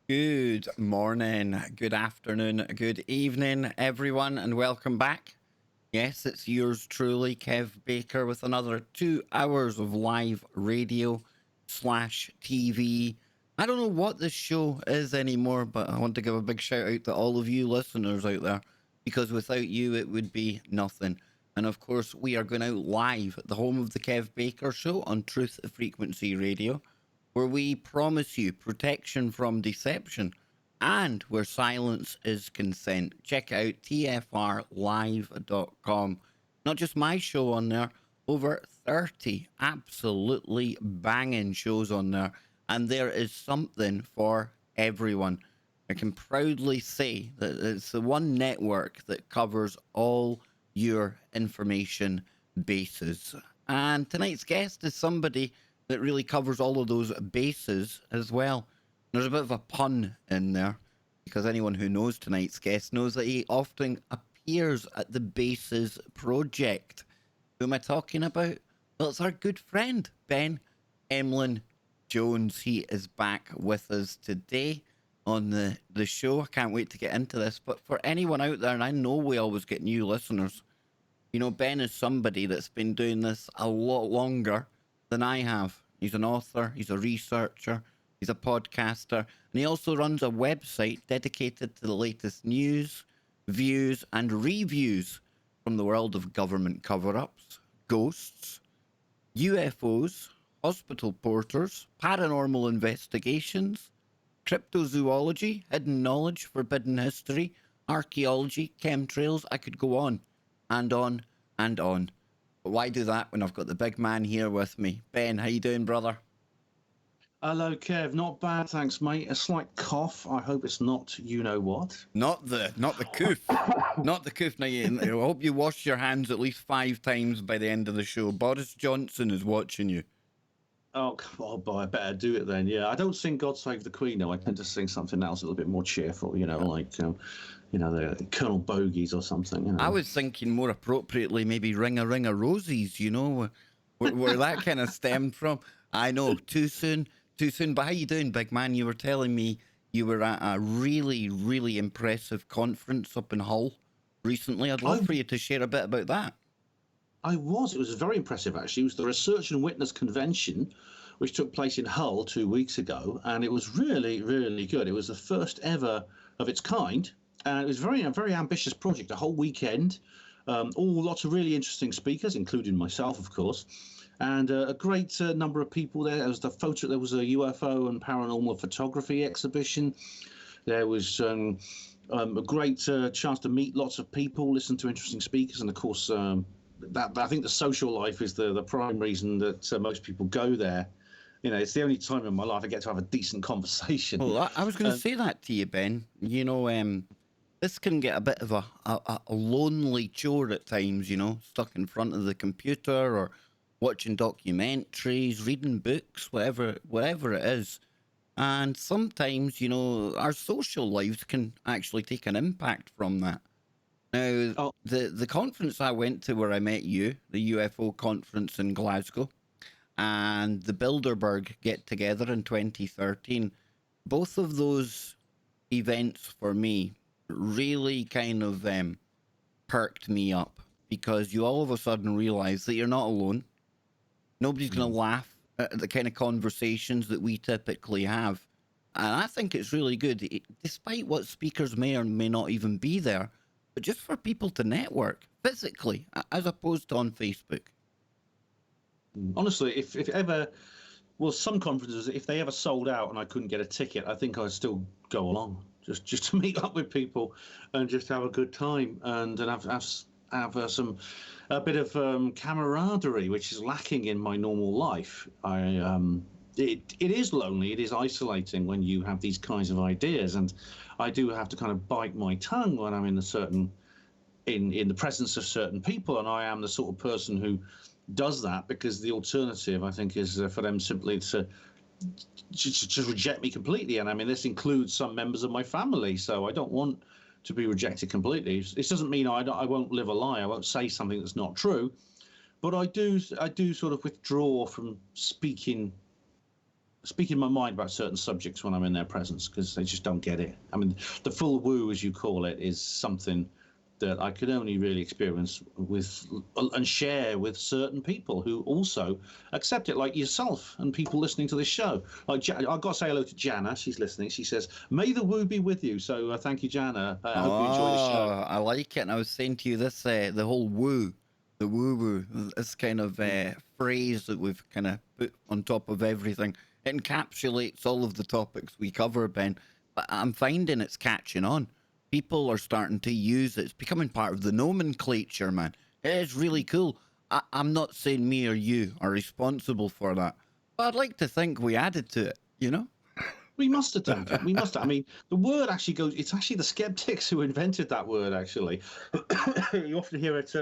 Good morning, good afternoon, good evening, everyone, and welcome back. Yes, it's yours truly, Kev Baker, with another 2 hours of live radio slash TV. I don't know what this show is anymore, but I want to give a big shout out to all of you listeners out there, because without you, it would be nothing. And of course, we are going out live at the home of the Kev Baker Show on Truth Frequency Radio, where we promise you protection from deception and where silence is consent. Check out tfrlive.com. Not just my show on there, over 30 absolutely banging shows on there, and there is something for everyone. I can proudly say that it's the one network that covers all your information bases. And tonight's guest is somebody that really covers all of those bases as well. There's a bit of a pun in there, because anyone who knows tonight's guest knows that he often appears at the Bases Project. Who am I talking about? Well, it's our good friend, Ben Emlyn-Jones. He is back with us today on the show. I can't wait to get into this. But for anyone out there, and I know we always get new listeners, you know, Ben is somebody that's been doing this a lot longer than I have. He's an author, he's a researcher, he's a podcaster, and he also runs a website dedicated to the latest news, views, and reviews from the world of government cover-ups, ghosts, UFOs, hospital porters, paranormal investigations, cryptozoology, hidden knowledge, forbidden history, archaeology, chemtrails. I could go on and on and on. But why do that when I've got the big man here with me? Ben, how you doing, brother? Hello, Kev. Not bad, thanks, mate. A slight cough. I hope it's not you know what. Not the coof. Not the coof. Now, I hope you wash your hands at least 5 times by the end of the show. Boris Johnson is watching you. Oh, come on, boy. I better do it then. Yeah, I don't sing God Save the Queen, though. I tend to sing something else a little bit more cheerful, you know, like, the Colonel Bogies or something. You know. I was thinking more appropriately, maybe Ring a Rosies, you know, where that kind of stemmed from. I know, too soon. But how you doing, big man? You were telling me you were at a really, really impressive conference up in Hull recently. I'd love for you to share a bit about that. I was. It was very impressive, actually. It was the Research and Witness Convention, which took place in Hull 2 weeks ago, and it was really, really good. It was the first ever of its kind, and it was a very ambitious project, a whole weekend, lots of really interesting speakers, including myself, of course, and a great number of people there. There was a UFO and paranormal photography exhibition. There was a great chance to meet lots of people, listen to interesting speakers, and of course, I think the social life is the prime reason that most people go there. You know, it's the only time in my life I get to have a decent conversation. Well, I was going to say that to you, Ben. You know, this can get a bit of a lonely chore at times, you know, stuck in front of the computer or watching documentaries, reading books, whatever it is. And sometimes, you know, our social lives can actually take an impact from that. Now, the conference I went to where I met you, the UFO conference in Glasgow, and the Bilderberg get-together in 2013, both of those events for me really kind of perked me up, because you all of a sudden realize that you're not alone. Nobody's going to laugh at the kind of conversations that we typically have. And I think it's really good, despite what speakers may or may not even be there, but just for people to network physically, as opposed to on Facebook. Honestly, if ever, well, some conferences, if they ever sold out and I couldn't get a ticket, I think I'd still go along, just to meet up with people and just have a good time and have a bit of camaraderie, which is lacking in my normal life. It is lonely, it is isolating when you have these kinds of ideas, and I do have to kind of bite my tongue when I'm in in the presence of certain people, and I am the sort of person who does that, because the alternative, I think, is for them simply to reject me completely. And I mean, this includes some members of my family, so I don't want to be rejected completely. This doesn't mean I won't live a lie. I won't say something that's not true, but I do sort of withdraw from speaking my mind about certain subjects when I'm in their presence, because they just don't get it. I mean, the full woo, as you call it, is something that I could only really experience with and share with certain people who also accept it, like yourself and people listening to this show. Like I've got to say hello to Jana. She's listening. She says, "May the woo be with you." So thank you, Jana. I hope you enjoy the show. I like it. And I was saying to you this, the whole woo, the woo-woo, this kind of phrase that we've kind of put on top of everything. It encapsulates all of the topics we cover, Ben. But I'm finding it's catching on. People are starting to use it. It's becoming part of the nomenclature, man. It is really cool. I'm not saying me or you are responsible for that, but I'd like to think we added to it, you know? We must have done. We must have. I mean, the word actually goes, it's actually the skeptics who invented that word, actually. You often hear it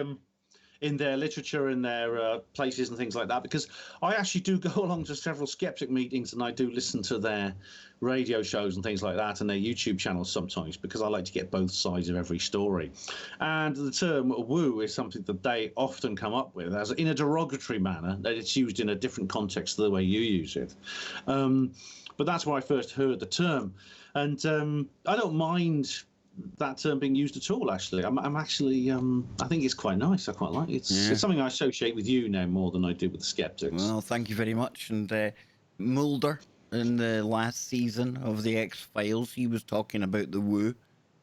in their literature, in their places and things like that, because I actually do go along to several skeptic meetings, and I do listen to their radio shows and things like that, and their YouTube channels sometimes, because I like to get both sides of every story. And the term woo is something that they often come up with as in a derogatory manner, that it's used in a different context to the way you use it. But that's where I first heard the term. And I don't mind that term being used at all, actually. I'm actually, I think it's quite nice. I quite like it. It's something I associate with you now more than I do with the skeptics. Well, thank you very much. And Mulder, in the last season of the X-Files, he was talking about the woo.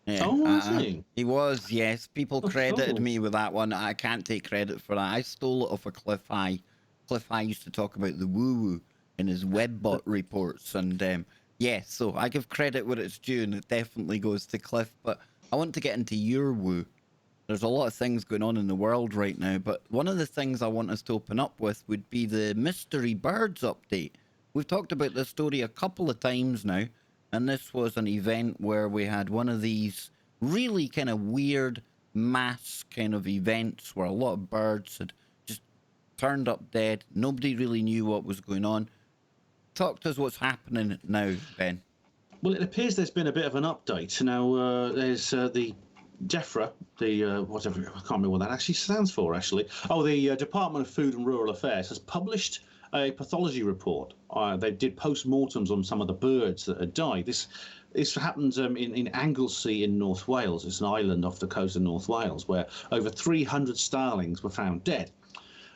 Was he? He was, yes. People credited cool. me with that one. I can't take credit for that. I stole it off of Cliff High. Cliff High used to talk about the woo-woo in his Webbot reports. And yes, so I give credit where it's due, and it definitely goes to Cliff. But I want to get into your woo. There's a lot of things going on in the world right now, but one of the things I want us to open up with would be the Mystery Birds update. We've talked about this story a couple of times now, and this was an event where we had one of these really kind of weird mass kind of events where a lot of birds had just turned up dead. Nobody really knew what was going on. Talk to us what's happening now, Ben. Well, it appears there's been a bit of an update. Now, there's the DEFRA, the whatever, I can't remember what that actually stands for, actually. Oh, the Department of Food and Rural Affairs has published a pathology report. They did post-mortems on some of the birds that had died. This happened in Anglesey in North Wales. It's an island off the coast of North Wales where over 300 starlings were found dead.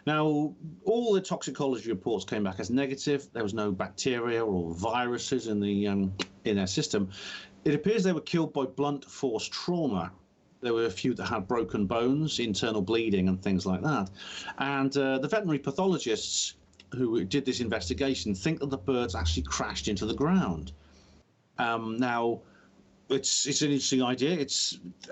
Now, all the toxicology reports came back as negative. There was no bacteria or viruses in their system. It appears they were killed by blunt force trauma. There were a few that had broken bones, internal bleeding, and things like that. And the veterinary pathologists who did this investigation think that the birds actually crashed into the ground. Now, it's an interesting idea.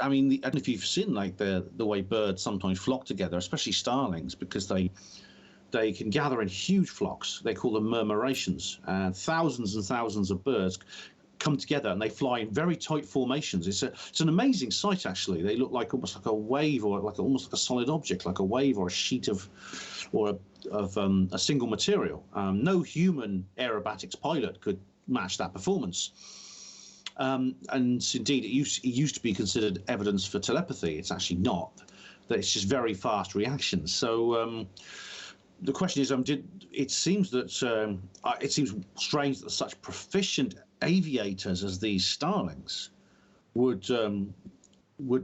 I don't know if you've seen like the way birds sometimes flock together, especially starlings, because they can gather in huge flocks. They call them murmurations, and thousands of birds come together and they fly in very tight formations. It's an amazing sight, actually. They look like almost like a wave, or almost like a solid object, like a wave or a sheet of a single material. No human aerobatics pilot could match that performance. And indeed, it used to be considered evidence for telepathy. It's actually not. That it's just very fast reactions. So the question is, it seems strange that such proficient aviators as these starlings would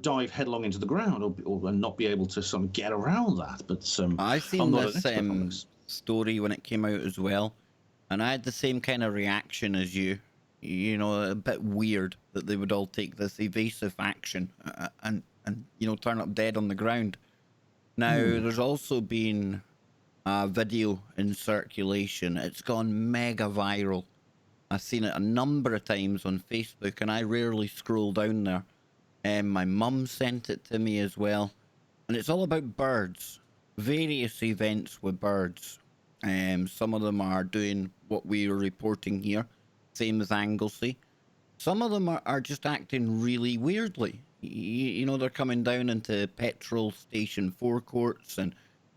dive headlong into the ground or not be able to sort of get around that. But I've seen this. story when it came out as well, and I had the same kind of reaction as you. You know, a bit weird that they would all take this evasive action and turn up dead on the ground. Now, Hmm. there's also been a video in circulation. It's gone mega viral. I've seen it a number of times on Facebook, and I rarely scroll down there. And my mum sent it to me as well. And it's all about birds, various events with birds. Some of them are doing what we are reporting here, same as Anglesey. Some of them are just acting really weirdly. They're coming down into petrol station forecourts and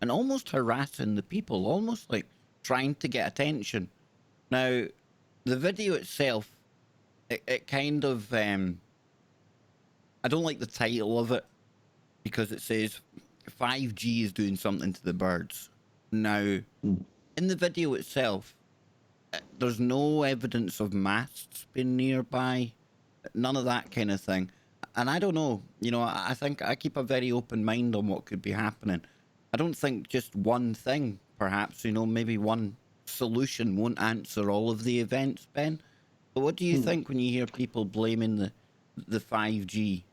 almost harassing the people, almost like trying to get attention. Now, the video itself, it kind of, I don't like the title of it because it says 5G is doing something to the birds. Now, Hmm. in the video itself, there's no evidence of masts being nearby, none of that kind of thing. And I don't know, I think I keep a very open mind on what could be happening. I don't think just one thing, perhaps, maybe one solution won't answer all of the events, Ben. But what do you Hmm. think when you hear people blaming the 5G?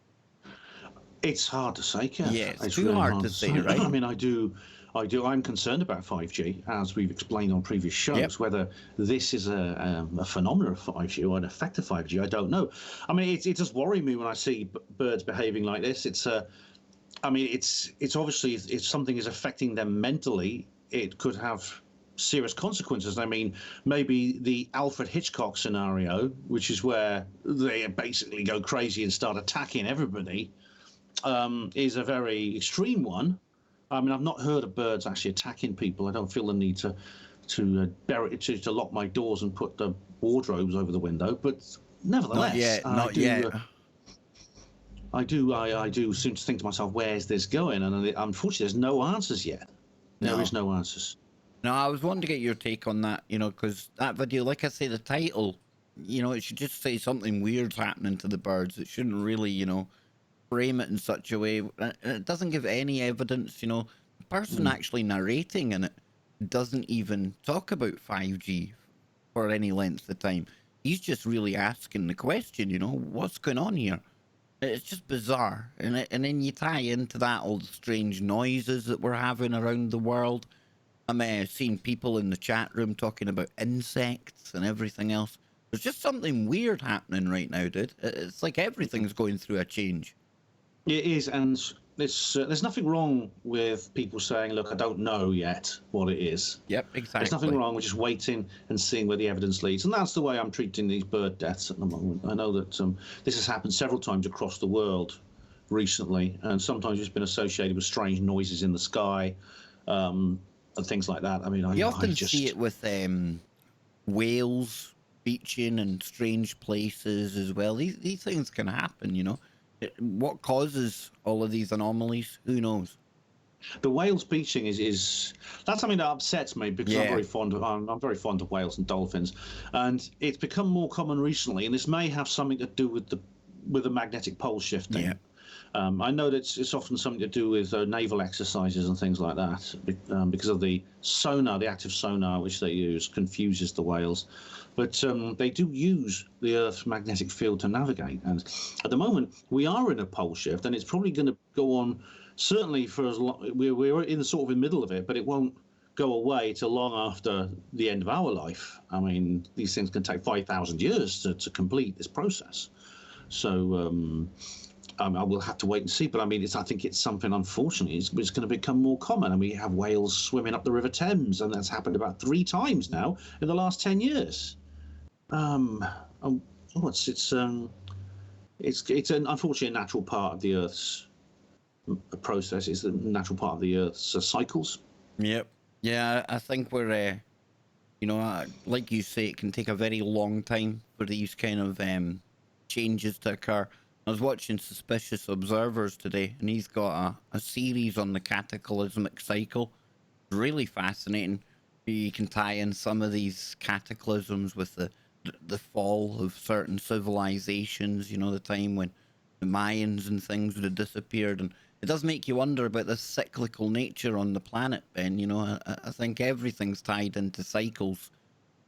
It's hard to say, Kev. Yeah, it's It's too really hard hard to to say, say. right? I mean, I'm concerned about 5G, as we've explained on previous Yep. shows. Whether this is a phenomenon of 5G or an effect of 5G, I don't know. I mean, it does worry me when I see birds behaving like this. I mean, it's obviously if something is affecting them mentally, it could have serious consequences. I mean, maybe the Alfred Hitchcock scenario, which is where they basically go crazy and start attacking everybody, is a very extreme one. I mean, I've not heard of birds actually attacking people. I don't feel the need to lock my doors and put the wardrobes over the window. But Not nevertheless, yet, not yet. I do seem to think to myself, where's this going? And unfortunately, there's no answers yet. There is No. no answers. No, I was wanting to get your take on that, because that video, like I say, the title, it should just say something weird's happening to the birds. It shouldn't really, frame it in such a way. And it doesn't give any evidence, The person Mm. actually narrating in it doesn't even talk about 5G for any length of time. He's just really asking the question, what's going on here? It's just bizarre. And then you tie into that all the strange noises that we're having around the world. I'm seeing people in the chat room talking about insects and everything else. There's just something weird happening right now, dude. It's like everything's going through a change. It is, and there's nothing wrong with people saying, "Look, I don't know yet what it is." Yep, There's nothing exactly. wrong with just waiting and seeing where the evidence leads, and that's the way I'm treating these bird deaths at the moment. I know that this has happened several times across the world recently, and sometimes it's been associated with strange noises in the sky and things like that. I mean, You I often see just it with whales beaching in strange places as well. These things can happen, What causes all of these anomalies? Who knows? the whales beaching is that's something that upsets me because Yeah, I'm very fond of whales and dolphins, and it's become more common recently. And this may have something to do with the magnetic pole yeah. shifting. I know that it's often something to do with naval exercises and things like that, because of the sonar, the active sonar which they use confuses the whales. But they do use the Earth's magnetic field to navigate. And at the moment, we are in a pole shift, and it's probably going to go on certainly for as long. We're in the sort of in the middle of it, but it won't go away till long after the end of our life. I mean, these things can take 5,000 years to complete this process. So I will have to wait and see. But I mean, I think it's something, unfortunately, it's going to become more common. And we have whales swimming up the River Thames, and that's happened about 3 times now in the last 10 years. Um, oh, it's an unfortunately a natural part of the Earth's process. It's the natural part of the Earth's cycles. Yep. Yeah, I think we're, like you say, it can take a very long time for these kind of changes to occur. I was watching Suspicious Observers today, and he's got a series on the cataclysmic cycle. Really fascinating. You can tie in some of these cataclysms with the fall of certain civilizations. The time when the Mayans and things would have disappeared, and it does make you wonder about the cyclical nature on the planet, Ben. You know, I think everything's tied into cycles.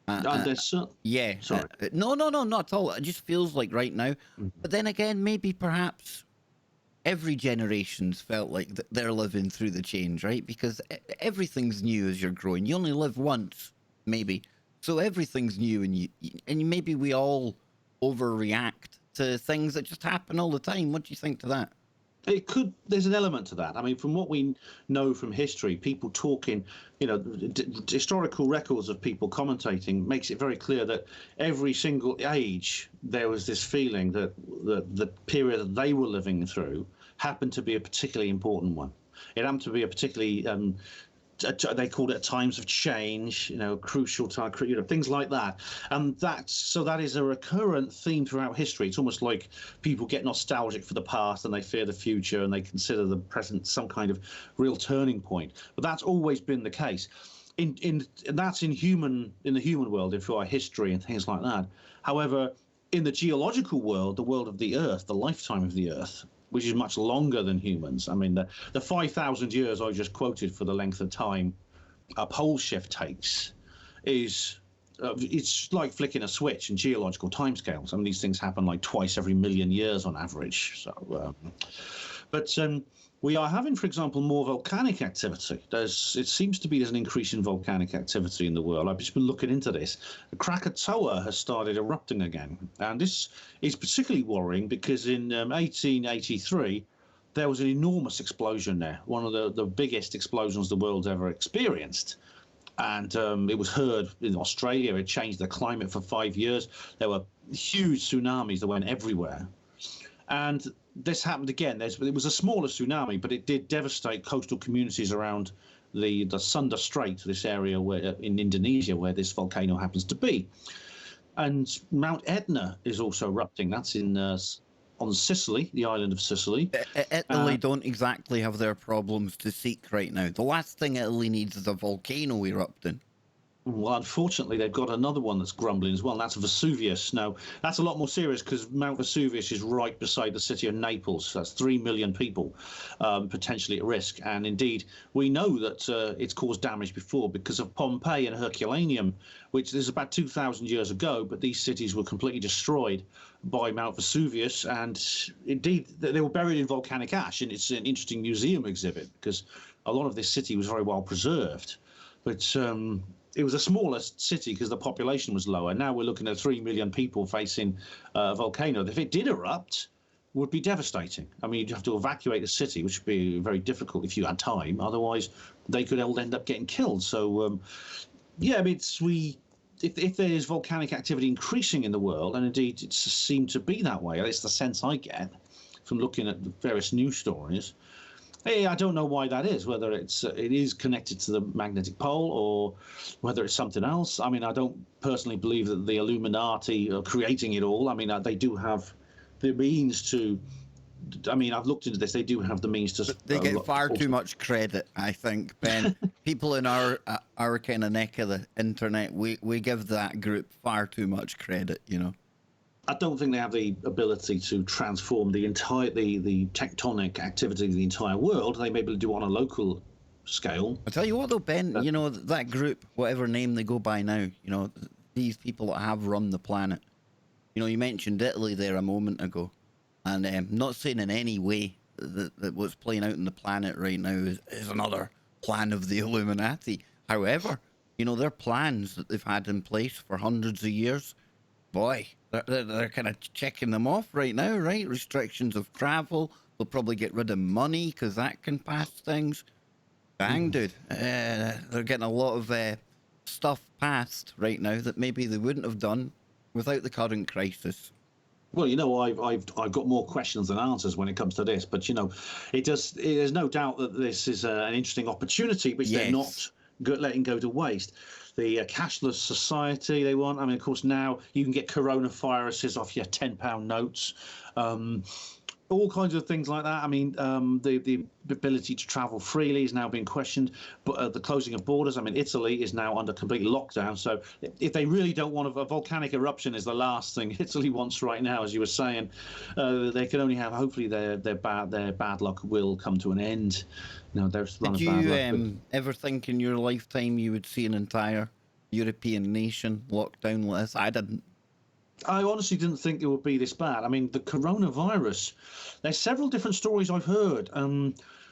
Uh, uh, There's yeah. sorry. No, no, no, not at all. It just feels like right now. Mhm. But then again, maybe perhaps every generation's felt like they're living through the change, right? Because everything's new as you're growing. You only live once, maybe. So everything's new, and maybe we all overreact to things that just happen all the time. What do you think to that? It could. There's an element to that. I mean, from what we know from history, people talking, historical records of people commentating makes it very clear that every single age there was this feeling that the period that they were living through happened to be a particularly important one. It happened to be a particularly they called it times of change, crucial time, things like that. And that is a recurrent theme throughout history. It's almost like people get nostalgic for the past and they fear the future and they consider the present some kind of real turning point. But that's always been the case. That's in the human world, in our history and things like that. However, in the geological world, the world of the Earth, the lifetime of the Earth, which is much longer than humans. I mean, the 5,000 years I just quoted for the length of time a pole shift takes is it's like flicking a switch in geological timescales. I mean, these things happen like twice every million years on average. So, we are having, for example, more volcanic activity. It seems to be there's an increase in volcanic activity in the world. I've just been looking into this. Krakatoa has started erupting again. And this is particularly worrying because in 1883, there was an enormous explosion there, one of the biggest explosions the world's ever experienced. And it was heard in Australia. It changed the climate for 5 years. There were huge tsunamis that went everywhere. And this happened again. It was a smaller tsunami, but it did devastate coastal communities around the Sunda Strait, this area in Indonesia where this volcano happens to be. And Mount Etna is also erupting. That's on Sicily, the island of Sicily. Italy don't exactly have their problems to seek right now. The last thing Italy needs is a volcano erupting. Well, unfortunately, they've got another one that's grumbling as well, and that's Vesuvius. Now, that's a lot more serious because Mount Vesuvius is right beside the city of Naples. That's 3 million people potentially at risk. And indeed, we know that it's caused damage before because of Pompeii and Herculaneum, which is about 2,000 years ago, but these cities were completely destroyed by Mount Vesuvius. And indeed, they were buried in volcanic ash. And it's an interesting museum exhibit because a lot of this city was very well preserved. But it was a smaller city because the population was lower. Now we're looking at 3 million people facing a volcano. If it did erupt, it would be devastating. I mean, you'd have to evacuate the city, which would be very difficult if you had time. Otherwise, they could all end up getting killed. So, I mean, if there is volcanic activity increasing in the world, and indeed it seemed to be that way, it's the sense I get from looking at the various news stories. Hey, I don't know why that is, whether it is connected to the magnetic pole or whether it's something else. I mean, I don't personally believe that the Illuminati are creating it all. I mean, they do have the means to. I mean, I've looked into this. They do have the means to. They get far too much credit, I think, Ben. People in our kind of neck of the internet, we give that group far too much credit, I don't think they have the ability to transform the tectonic activity of the entire world. They may be able to do it on a local scale. I tell you what, though, Ben, that group, whatever name they go by now, these people that have run the planet. You mentioned Italy there a moment ago, and not saying in any way that what's playing out in the planet right now is another plan of the Illuminati. However, their plans that they've had in place for hundreds of years, boy, they're kind of checking them off right now, right? Restrictions of travel. They'll probably get rid of money because that can pass things. Dang, dude. They're getting a lot of stuff passed right now that maybe they wouldn't have done without the current crisis. Well, I've got more questions than answers when it comes to this, but there's no doubt that this is an interesting opportunity which they're not letting go to waste. The cashless society they want. I mean, of course, now you can get coronaviruses off your £10 notes. all kinds of things like that. I mean, the ability to travel freely is now being questioned, but the closing of borders. I mean, Italy is now under complete lockdown. So if they really don't want a volcanic eruption, is the last thing Italy wants right now, as you were saying. They can only have. Hopefully, their bad luck will come to an end. You know, their run Did of bad you luck. But ever think in your lifetime you would see an entire European nation locked down like this? I didn't. I honestly didn't think it would be this bad. I mean, the coronavirus. There's several different stories I've heard.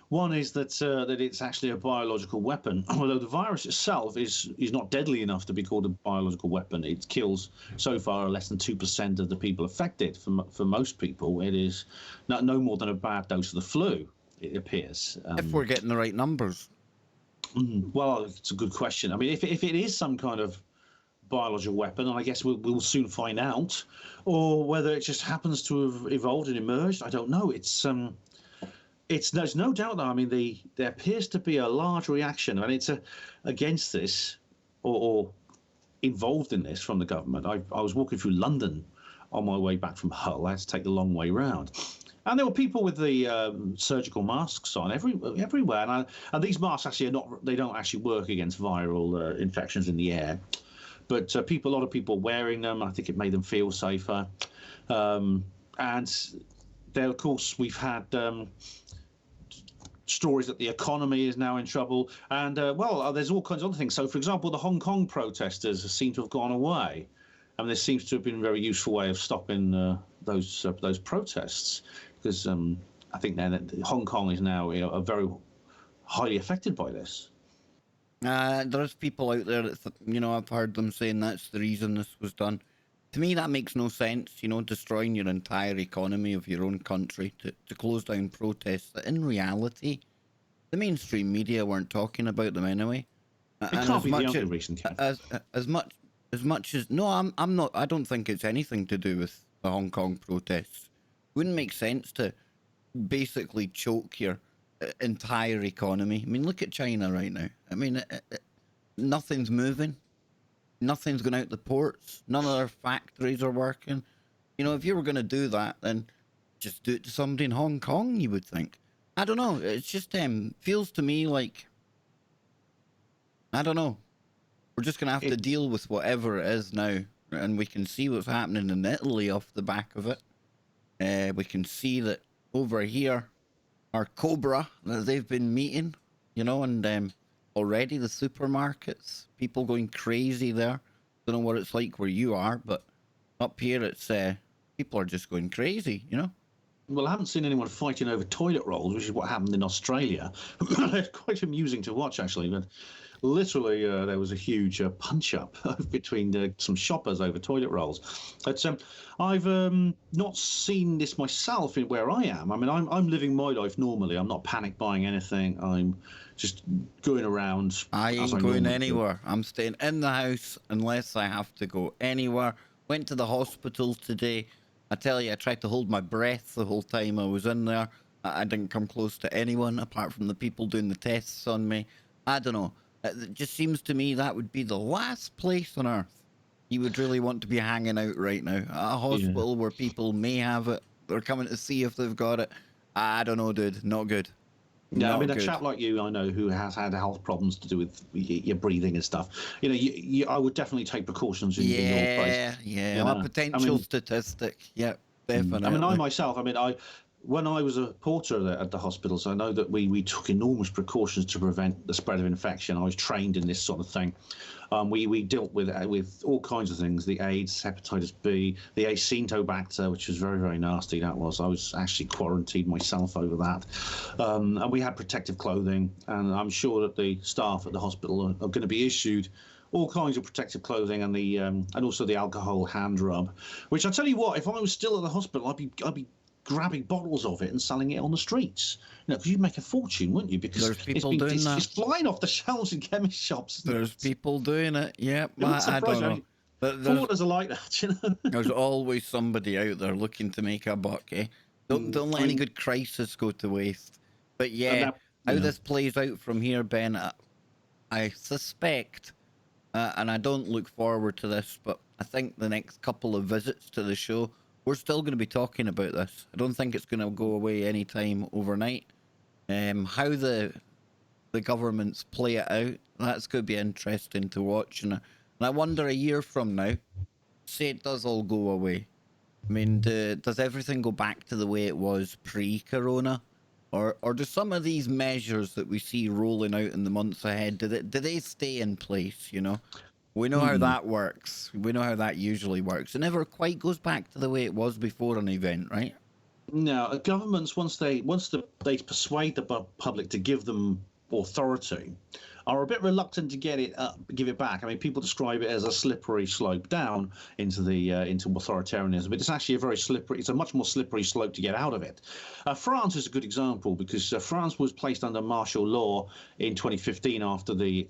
One is that it's actually a biological weapon, although the virus itself is not deadly enough to be called a biological weapon. It kills so far less than 2% of the people affected. For most people, it is no more than a bad dose of the flu. It appears. If we're getting the right numbers. Well, it's a good question. I mean, if it is some kind of biological weapon, and I guess we'll soon find out, or whether it just happens to have evolved and emerged, I don't know. There's no doubt that, I mean, there appears to be a large reaction, and it's against this or involved in this from the government. I was walking through London on my way back from Hull. I had to take the long way round. And there were people with the surgical masks on everywhere. And these masks actually they don't actually work against viral infections in the air. But a lot of people wearing them. I think it made them feel safer. And there, of course, we've had stories that the economy is now in trouble. And, there's all kinds of other things. So, for example, the Hong Kong protesters seem to have gone away. I mean, this seems to have been a very useful way of stopping those protests. Because I think that Hong Kong is now, a very highly affected by this. There's people out there that, I've heard them saying that's the reason this was done. To me, that makes no sense, destroying your entire economy of your own country to close down protests that in reality, the mainstream media weren't talking about them anyway. It can't be the only reason, Ken. As much as, no, I'm not, I don't think it's anything to do with the Hong Kong protests. Wouldn't make sense to basically choke your entire economy. I mean, look at China right now. I mean, nothing's moving. Nothing's going out the ports. None of their factories are working. If you were going to do that, then just do it to somebody in Hong Kong, you would think. I don't know. It's just feels to me like, I don't know. We're just going to have to deal with whatever it is now. And we can see what's happening in Italy off the back of it. We can see that over here, our Cobra, that they've been meeting, and already the supermarkets, people going crazy there. Don't know what it's like where you are, but up here it's people are just going crazy, Well, I haven't seen anyone fighting over toilet rolls, which is what happened in Australia. It's quite amusing to watch, actually. But literally, there was a huge punch-up between some shoppers over toilet rolls. But I've not seen this myself in where I am. I mean, I'm living my life normally. I'm not panic buying anything. I'm just going around. I ain't going anywhere. I'm staying in the house unless I have to go anywhere. Went to the hospital today. I tell you, I tried to hold my breath the whole time I was in there. I didn't come close to anyone apart from the people doing the tests on me. I don't know. It just seems to me that would be the last place on earth you would really want to be hanging out right now. A hospital where people may have it. They're coming to see if they've got it. I don't know, dude. Not good. Yeah, I mean, a chap like you, I know, who has had health problems to do with your breathing and stuff. I would definitely take precautions in your place. Yeah. I'm a potential statistic. Yeah, definitely. I mean, I myself, when I was a porter at the hospitals, I know that we took enormous precautions to prevent the spread of infection. I was trained in this sort of thing. We dealt with all kinds of things: the AIDS, hepatitis B, the Acetobacter, which was very, very nasty. That was. I was actually quarantined myself over that. And we had protective clothing, and I'm sure that the staff at the hospital are going to be issued all kinds of protective clothing and also the alcohol hand rub. Which I tell you what, if I was still at the hospital, I'd be grabbing bottles of it and selling it on the streets, because you'd make a fortune, wouldn't you? Because it's flying off the shelves in chemist shops. There's people doing it. Yeah, I don't know. Porters are like that, There's always somebody out there looking to make a buck. Don't let any good crisis go to waste. But how this plays out from here, Ben, I suspect, and I don't look forward to this, but I think the next couple of visits to the show, we're still going to be talking about this. I don't think it's going to go away anytime overnight. How the governments play it out, that's going to be interesting to watch. And I wonder a year from now, say it does all go away. I mean, does everything go back to the way it was pre-corona? Or do some of these measures that we see rolling out in the months ahead, do they stay in place, you know? We know how Hmm. that works. We know how that usually works. It never quite goes back to the way it was before an event, right? Now, governments once they persuade the public to give them authority, are a bit reluctant to give it back. I mean, people describe it as a slippery slope down into authoritarianism, but it's actually a very slippery. It's a much more slippery slope to get out of it. France is a good example because France was placed under martial law in 2015 after the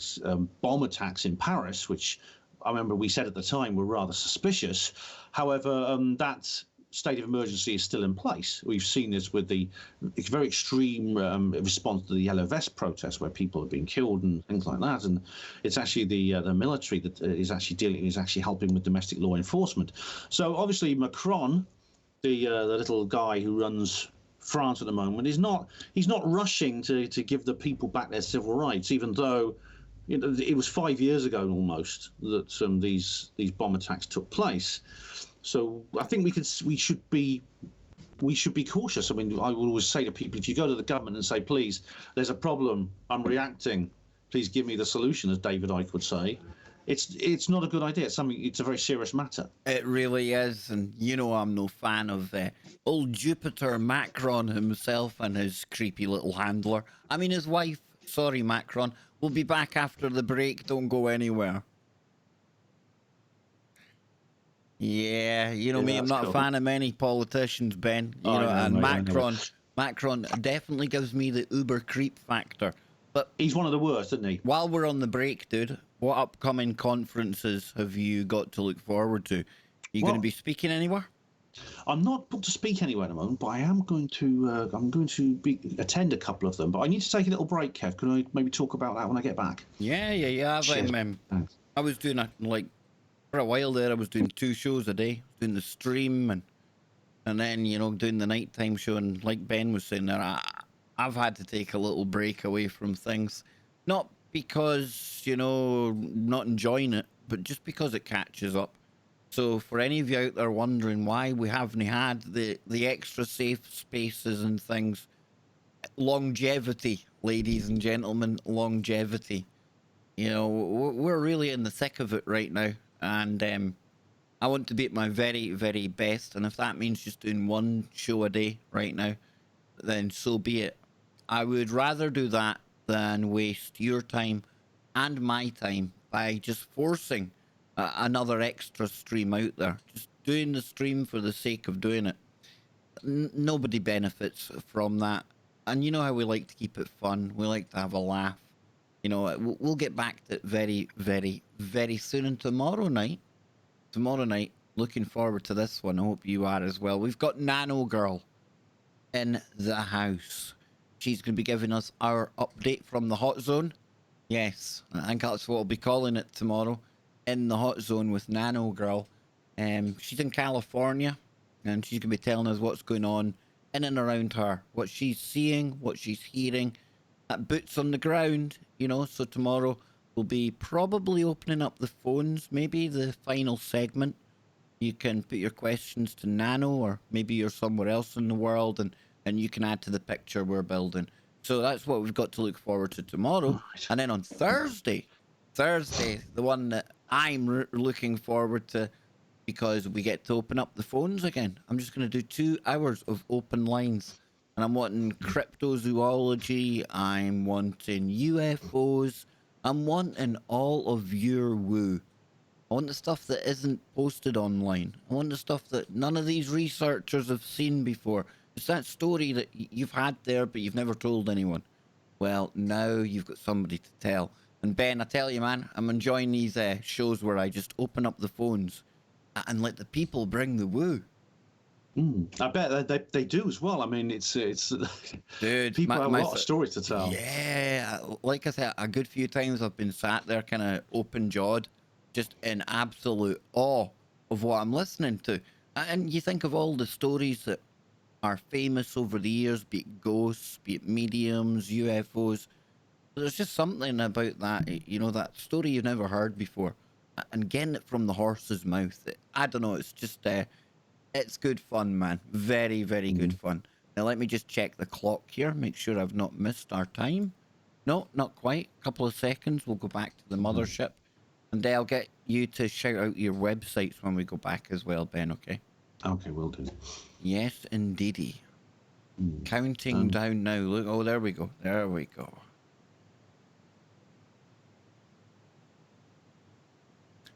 bomb attacks in Paris, which I remember we said at the time were rather suspicious. However, that state of emergency is still in place. We've seen this with the very extreme response to the Yellow Vest protests, where people have been killed and things like that. And it's actually the military that is actually helping with domestic law enforcement. So obviously Macron, the little guy who runs France at the moment, he's not rushing to give the people back their civil rights, even though it was 5 years ago almost that these bomb attacks took place. So I think we should be cautious. I mean, I will always say to people, if you go to the government and say, please, there's a problem, I'm reacting, please give me the solution, as David Icke would say, it's not a good idea. It's a very serious matter. It really is, and you know I'm no fan of old Jupiter Macron himself and his creepy little handler. I mean his wife. Sorry, Macron. We'll be back after the break. Don't go anywhere. Yeah, you know Yeah, me, I'm that's not a cool. fan of many politicians, Ben. You I know, know, and mate, I know. Macron definitely gives me the uber creep factor. But He's one of the worst, isn't he? while we're on the break, dude, what upcoming conferences have you got to look forward to? You going to Well, be speaking anywhere? I'm not booked to speak anywhere at the moment, but I am going to attend a couple of them. But I need to take a little break, Kev. Can I maybe talk about that when I get back? Yeah. Cheers. Thanks. I was doing like for a while there. I was doing 2 shows a day, doing the stream and then doing the nighttime show. And like Ben was saying there, I've had to take a little break away from things, not because not enjoying it, but just because it catches up. So for any of you out there wondering why we haven't had the extra safe spaces and things, longevity, ladies and gentlemen, longevity. We're really in the thick of it right now, and I want to be at my very, very best. And if that means just doing 1 show a day right now, then so be it. I would rather do that than waste your time and my time by just forcing another extra stream out there. Just doing the stream for the sake of doing it. Nobody benefits from that. And you know how we like to keep it fun. We like to have a laugh. We'll get back to it very, very, very soon. And tomorrow night, looking forward to this one. I hope you are as well. We've got Nano Girl in the house. She's going to be giving us our update from the hot zone. Yes, I think that's what we'll be calling it tomorrow. In the hot zone with Nano Girl. She's in California, and she's going to be telling us what's going on in and around her, what she's seeing, what she's hearing, boots on the ground, So tomorrow we'll be probably opening up the phones, maybe the final segment. You can put your questions to Nano, or maybe you're somewhere else in the world, and you can add to the picture we're building. So that's what we've got to look forward to tomorrow. Right. And then on Thursday, the one that I'm looking forward to, because we get to open up the phones again. I'm just going to do 2 hours of open lines. And I'm wanting cryptozoology, I'm wanting UFOs, I'm wanting all of your woo. I want the stuff that isn't posted online. I want the stuff that none of these researchers have seen before. It's that story that you've had there, but you've never told anyone. Well, now you've got somebody to tell. And Ben, I tell you, man, I'm enjoying these shows where I just open up the phones and let the people bring the woo. I bet they do as well. I mean, it's Dude, people have a lot of stories to tell. Yeah, like I said, a good few times I've been sat there kind of open-jawed, just in absolute awe of what I'm listening to. And you think of all the stories that are famous over the years, be it ghosts, be it mediums, UFOs. There's just something about that, that story you've never heard before. And getting it from the horse's mouth, I don't know, it's just, it's good fun, man. Very, very good Mm. fun. Now, let me just check the clock here, make sure I've not missed our time. No, not quite. A couple of seconds, we'll go back to the Mhm. mothership. And I'll get you to shout out your websites when we go back as well, Ben, okay? Okay, will do. Yes, indeedy. Mm. Counting Um, down now. Look, oh, there we go. There we go.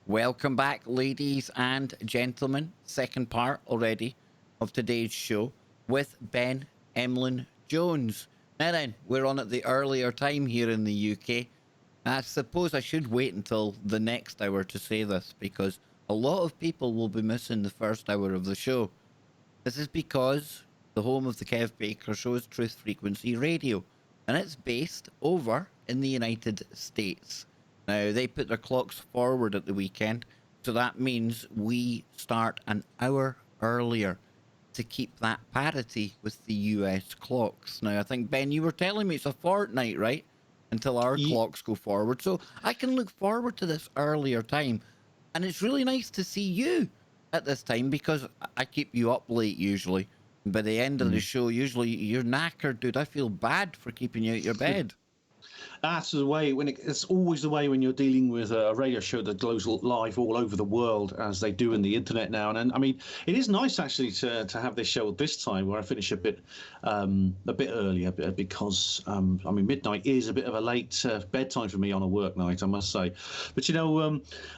Welcome back, ladies and gentlemen. Second part already of today's show with Ben Emlyn-Jones. Now then, we're on at the earlier time here in the UK. I suppose I should wait until the next hour to say this because a lot of people will be missing the first hour of the show. This is because the home of the Kev Baker Show is Truth Frequency Radio, and it's based over in the United States. Now, they put their clocks forward at the weekend, so that means we start an hour earlier to keep that parity with the US clocks. Now, I think, Ben, you were telling me it's a fortnight, right? Until our ye- clocks go forward. So I can look forward to this earlier time. And it's really nice to see you at this time because I keep you up late usually. By the end of the mm. show, usually you're knackered, dude. I feel bad for keeping you out your bed. That's the way it's always the way when you're dealing with a radio show that goes live all over the world as they do in the internet now. And I mean, it is nice actually to have this show at this time where I finish a bit earlier because I mean midnight is a bit of a late bedtime for me on a work night, I must say. But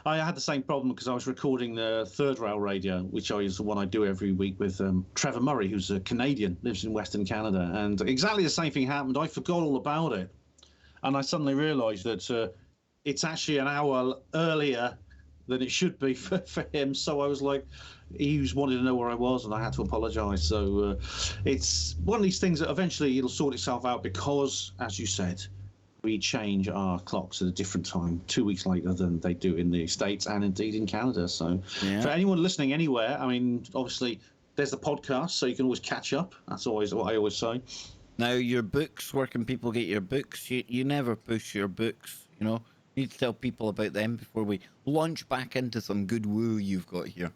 I had the same problem because I was recording the Third Rail Radio, which is the one I do every week with Trevor Murray, who's a Canadian, lives in Western Canada, and exactly the same thing happened. I forgot all about it. And I suddenly realised that it's actually an hour earlier than it should be for him. So I was like, he was wanted to know where I was, and I had to apologise. So it's one of these things that eventually it'll sort itself out because, as you said, we change our clocks at a different time 2 weeks later than they do in the States and indeed in Canada. So Yeah. for anyone listening anywhere, I mean, obviously there's the podcast, so you can always catch up. That's always what I always say. Now, your books, where can people get your books? You never push your books, you know? You need to tell people about them before we launch back into some good woo you've got here.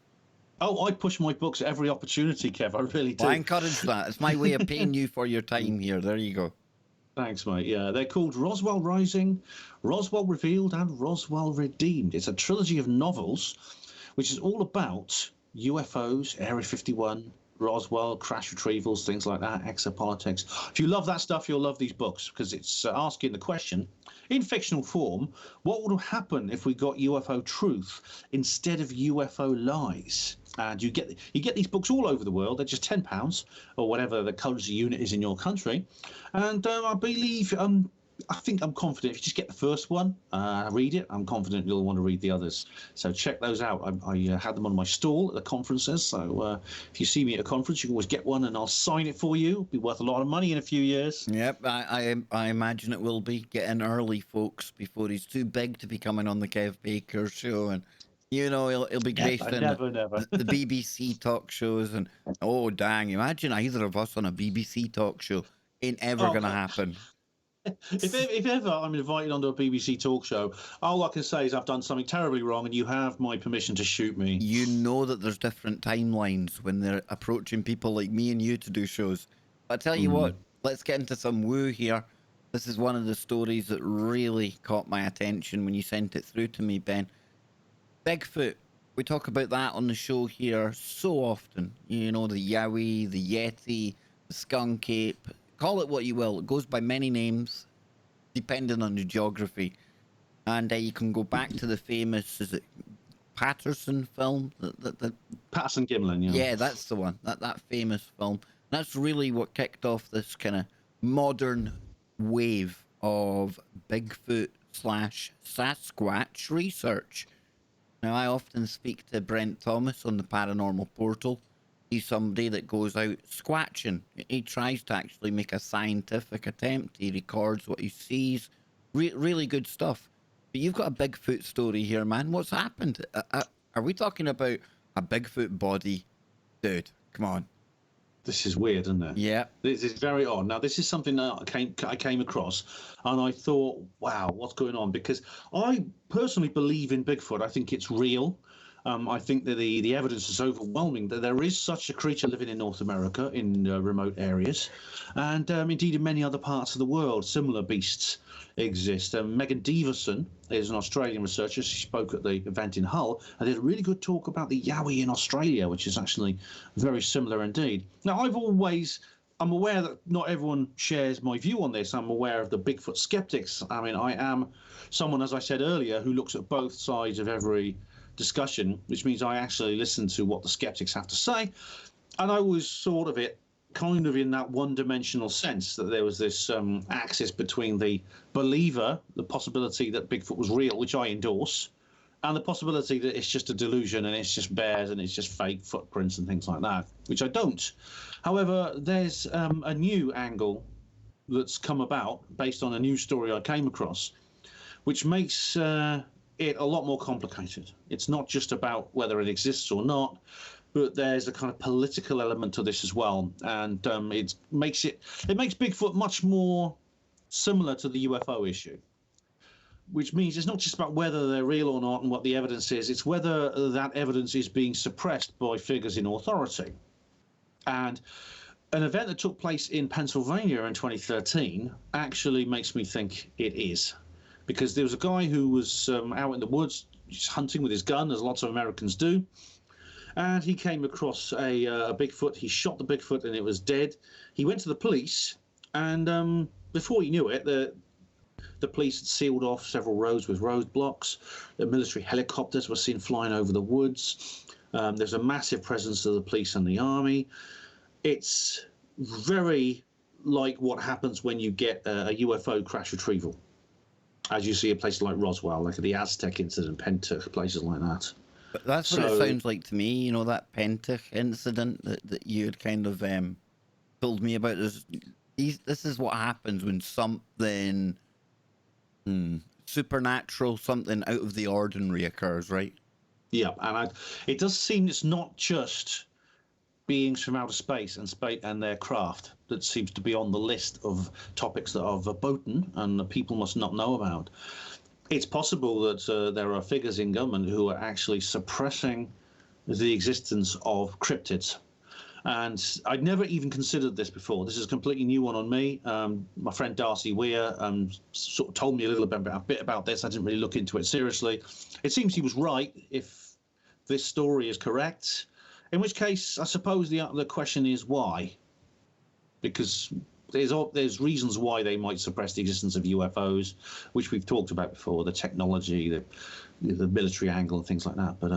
Oh, I push my books at every opportunity, Kev. I really do. Well, I encourage that. It's my way of paying you for your time here. There you go. Thanks, mate. Yeah, they're called Roswell Rising, Roswell Revealed, and Roswell Redeemed. It's a trilogy of novels, which is all about UFOs, Area 51, Roswell, crash retrievals, things like that, exopolitics. If you love that stuff, you'll love these books because it's asking the question, in fictional form, what would happen if we got UFO truth instead of UFO lies? And you get these books all over the world. They're just £10 or whatever the currency unit is in your country. And I believe I think I'm confident if you just get the first one, read it, I'm confident you'll want to read the others. So check those out. I had them on my stall at the conferences. So if you see me at a conference, you can always get one and I'll sign it for you. It'll be worth a lot of money in a few years. Yep, I imagine it will be. Get in early, folks, before he's too big to be coming on the Kev Baker Show. And, he'll be graced in Never. the BBC talk shows. And, oh, dang, imagine either of us on a BBC talk show. Ain't ever Oh, going to happen. if ever I'm invited onto a BBC talk show, all I can say is I've done something terribly wrong and you have my permission to shoot me. You know that there's different timelines when they're approaching people like me and you to do shows. But I tell you what, let's get into some woo here. This is one of the stories that really caught my attention when you sent it through to me, Ben. Bigfoot. We talk about that on the show here so often. You know, the Yowie, the Yeti, the skunk ape. Call it what you will. It goes by many names depending on the geography. And you can go back to the famous, is it Patterson film? Patterson Gimlin, yeah. Yeah, that's the one. That famous film. That's really what kicked off this kind of modern wave of Bigfoot slash Sasquatch research. Now, I often speak to Brent Thomas on the Paranormal Portal. He's somebody that goes out squatching. He tries to actually make a scientific attempt. He records what he sees. Really good stuff. But you've got a Bigfoot story here, man. What's happened? Are we talking about a Bigfoot body Dude, come on. This is weird, isn't it? Yeah. This is very odd. Now, this is something that I came across, and I thought, wow, what's going on? Because I personally believe in Bigfoot. I think it's real. I think that the evidence is overwhelming that there is such a creature living in North America in remote areas, and indeed in many other parts of the world, similar beasts exist. Megan Deverson is an Australian researcher. She spoke at the event in Hull and did a really good talk about the Yowie in Australia, which is actually very similar indeed. Now, I'm aware that not everyone shares my view on this. I'm aware of the Bigfoot skeptics. I mean, I am someone, as I said earlier, who looks at both sides of every discussion, which means I actually listen to what the skeptics have to say. And I always thought of it kind of in that one-dimensional sense, that there was this axis between the believer, the possibility that Bigfoot was real, which I endorse, and the possibility that it's just a delusion and it's just bears and it's just fake footprints and things like that, which I don't. However, there's a new angle that's come about based on a news story I came across, which makes it a lot more complicated. It's not just about whether it exists or not, but there's a kind of political element to this as well, and it makes Bigfoot much more similar to the UFO issue, which means it's not just about whether they're real or not and what the evidence is, it's whether that evidence is being suppressed by figures in authority. And an event that took place in Pennsylvania in 2013 actually makes me think it is. Because there was a guy who was out in the woods just hunting with his gun, as lots of Americans do, and he came across a Bigfoot. He shot the Bigfoot and it was dead. He went to the police, and before he knew it, the police had sealed off several roads with roadblocks. The military helicopters were seen flying over the woods. There's a massive presence of the police and the army. It's very like what happens when you get a UFO crash retrieval, as you see in places like Roswell, like the Aztec incident, Pentuck, places like that. But that's what it sounds like to me, you know, that Pentuck incident that you had kind of told me about. This is what happens when something supernatural, something out of the ordinary occurs, right? Yeah, and it does seem it's not just beings from outer space and their craft that seems to be on the list of topics that are verboten and that people must not know about. It's possible that there are figures in government who are actually suppressing the existence of cryptids. And I'd never even considered this before. This is a completely new one on me. My friend Darcy Weir sort of told me a little bit about this. I didn't really look into it seriously. It seems he was right if this story is correct. In which case, I suppose the question is why? Because there's reasons why they might suppress the existence of UFOs, which we've talked about before, the technology, the military angle and things like that. But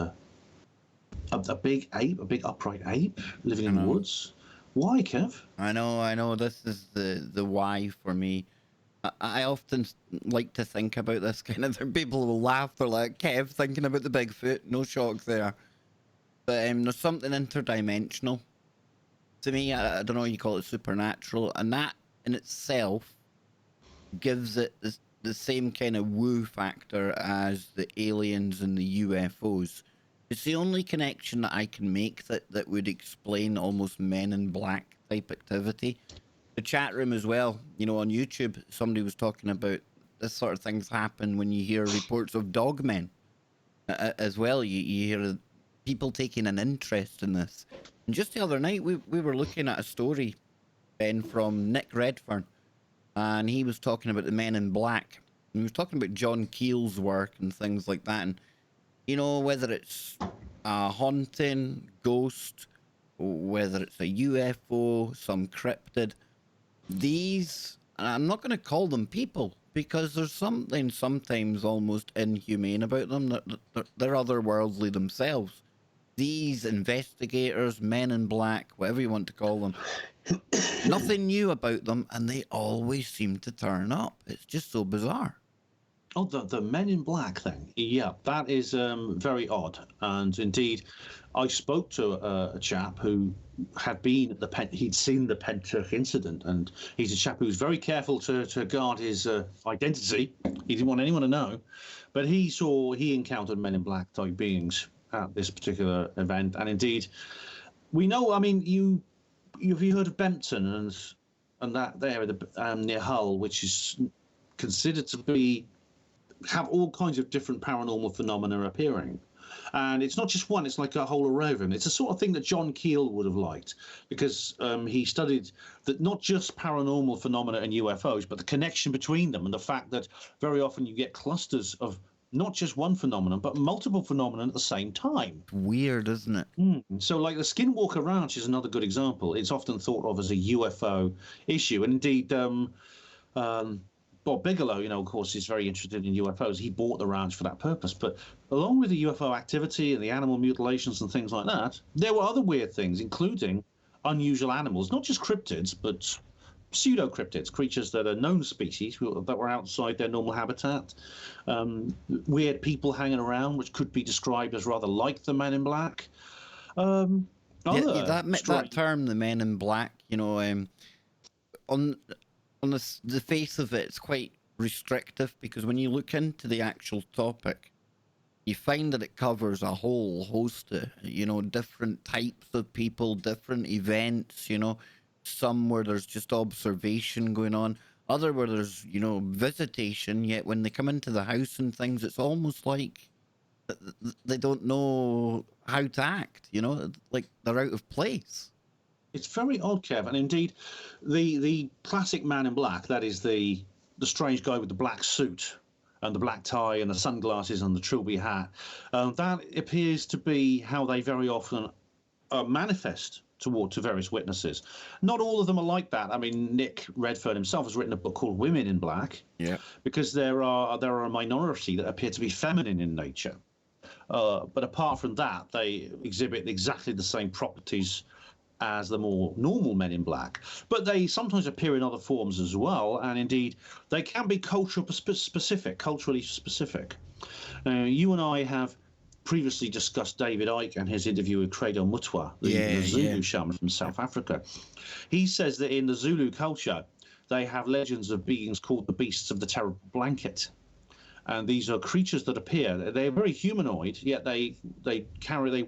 a big ape, a big upright ape living in the woods. Why, Kev? I know. This is the why for me. I often like to think about this kind of thing. People will laugh. They're like, Kev, thinking about the Bigfoot. No shock there. But there's something interdimensional. To me, I don't know, you call it supernatural. And that in itself gives it the same kind of woo factor as the aliens and the UFOs. It's the only connection that I can make that would explain almost Men in Black type activity. The chat room as well, you know, on YouTube, somebody was talking about this sort of things happen when you hear reports of dogmen as well. You hear people taking an interest in this. And just the other night, we were looking at a story, Ben, from Nick Redfern, and he was talking about the Men in Black. And he was talking about John Keel's work and things like that. And, you know, whether it's a haunting, ghost, whether it's a UFO, some cryptid, these, I'm not going to call them people, because there's something sometimes almost inhumane about them. They're otherworldly themselves. These investigators, Men in Black, whatever you want to call them, nothing new about them, and they always seem to turn up. It's just so bizarre. Oh, the Men in Black thing. Yeah, that is very odd. And indeed, I spoke to a chap who had been at he'd seen the Pentuck incident, and he's a chap who was very careful to guard his identity. He didn't want anyone to know, but he encountered Men in Black type beings at this particular event, and indeed, We know. I mean, have you heard of Bempton and that there near Hull, which is considered to be have all kinds of different paranormal phenomena appearing. And it's not just one, it's like a whole array of them. It's the sort of thing that John Keel would have liked because he studied that not just paranormal phenomena and UFOs, but the connection between them and the fact that very often you get clusters of not just one phenomenon, but multiple phenomena at the same time. Weird, isn't it? So, like the Skinwalker Ranch is another good example. It's often thought of as a UFO issue. And indeed, Bob Bigelow, of course, is very interested in UFOs. He bought the ranch for that purpose. But along with the UFO activity and the animal mutilations and things like that, there were other weird things, including unusual animals, not just cryptids, but pseudo-cryptids, creatures that are known species that were outside their normal habitat, weird people hanging around, which could be described as rather like the Men in Black. That term, the Men in Black, on the face of it, it's quite restrictive because when you look into the actual topic, you find that it covers a whole host of, different types of people, different events, some where there's just observation going on, other where there's, visitation, yet when they come into the house and things, it's almost like they don't know how to act, like they're out of place. It's very odd, Kev, and indeed, the classic Man in Black, that is the strange guy with the black suit and the black tie and the sunglasses and the trilby hat, that appears to be how they very often manifest to various witnesses. Not all of them are like that. I mean, Nick Redfern himself has written a book called Women in Black, because there are a minority that appear to be feminine in nature, but apart from that, they exhibit exactly the same properties as the more normal Men in Black, but they sometimes appear in other forms as well, and indeed they can be culturally specific. Now, you and I have previously discussed David Icke and his interview with Credo Mutwa, the Zulu shaman from South Africa. He says that in the Zulu culture, they have legends of beings called the beasts of the terrible blanket. And these are creatures that appear. They're very humanoid, yet they